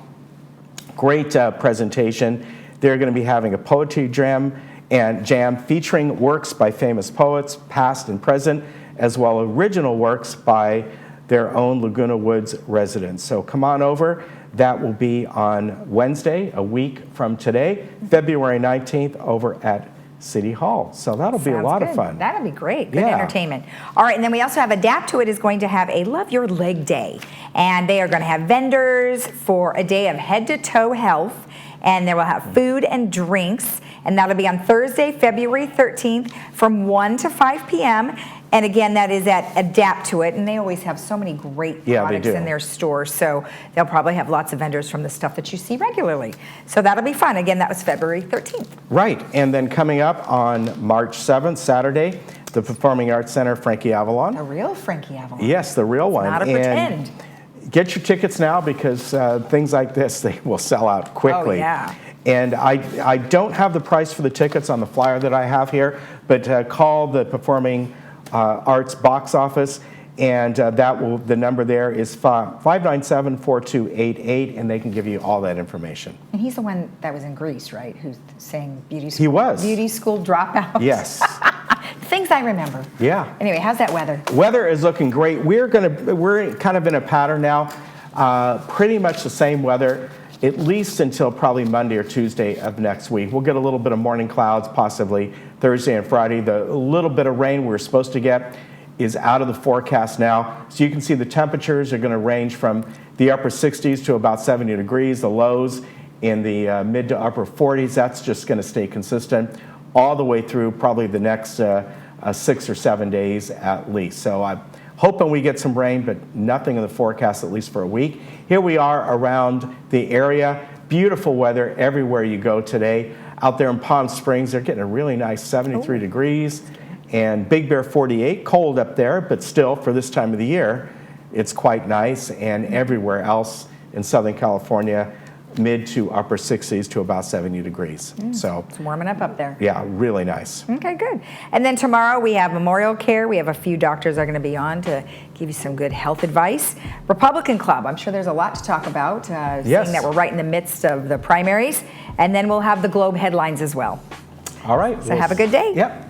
[SPEAKER 1] Great presentation. They're going to be having a poetry jam, and jam featuring works by famous poets, past and present, as well as original works by their own Laguna Woods residents. So come on over. That will be on Wednesday, a week from today, February 19th, over at City Hall. So that'll be a lot of fun.
[SPEAKER 2] That'll be great. Good entertainment. All right, and then we also have Adapt to It is going to have a Love Your Leg Day. And they are going to have vendors for a day of head-to-toe health. And they will have food and drinks. And that'll be on Thursday, February 13th from 1 to 5 p.m. And again, that is at Adapt to It. And they always have so many great products in their store. So they'll probably have lots of vendors from the stuff that you see regularly. So that'll be fun. Again, that was February 13th.
[SPEAKER 1] Right. And then coming up on March 7th, Saturday, the Performing Arts Center, Frankie Avalon.
[SPEAKER 2] The real Frankie Avalon.
[SPEAKER 1] Yes, the real one.
[SPEAKER 2] Not a pretend.
[SPEAKER 1] Get your tickets now because things like this, they will sell out quickly.
[SPEAKER 2] Oh, yeah.
[SPEAKER 1] And I don't have the price for the tickets on the flyer that I have here, but call the Performing Arts box office, and the number there is 597-4288, and they can give you all that information.
[SPEAKER 2] And he's the one that was in Greece, right? Who's saying beauty school?
[SPEAKER 1] He was.
[SPEAKER 2] Beauty school dropout.
[SPEAKER 1] Yes.
[SPEAKER 2] Things I remember.
[SPEAKER 1] Yeah.
[SPEAKER 2] Anyway, how's that weather?
[SPEAKER 1] Weather is looking great. We're kind of in a pattern now. Pretty much the same weather, at least until probably Monday or Tuesday of next week. We'll get a little bit of morning clouds, possibly Thursday and Friday. The little bit of rain we're supposed to get is out of the forecast now. So you can see the temperatures are going to range from the upper 60s to about 70 degrees. The lows in the mid to upper 40s. That's just going to stay consistent all the way through probably the next 6 or 7 days at least. So I'm hoping we get some rain, but nothing in the forecast at least for a week. Here we are around the area. Beautiful weather everywhere you go today. Out there in Palm Springs, they're getting a really nice 73 degrees. And Big Bear 48, cold up there, but still for this time of the year, it's quite nice. And everywhere else in Southern California, mid to upper 60s to about 70 degrees. So
[SPEAKER 2] it's warming up there.
[SPEAKER 1] Yeah, really nice.
[SPEAKER 2] Okay, good. And then tomorrow we have Memorial Care. We have a few doctors are going to be on to give you some good health advice. Republican Club, I'm sure there's a lot to talk about, seeing that we're right in the midst of the primaries. And then we'll have the Globe headlines as well.
[SPEAKER 1] All right.
[SPEAKER 2] So have a good day.
[SPEAKER 1] Yep.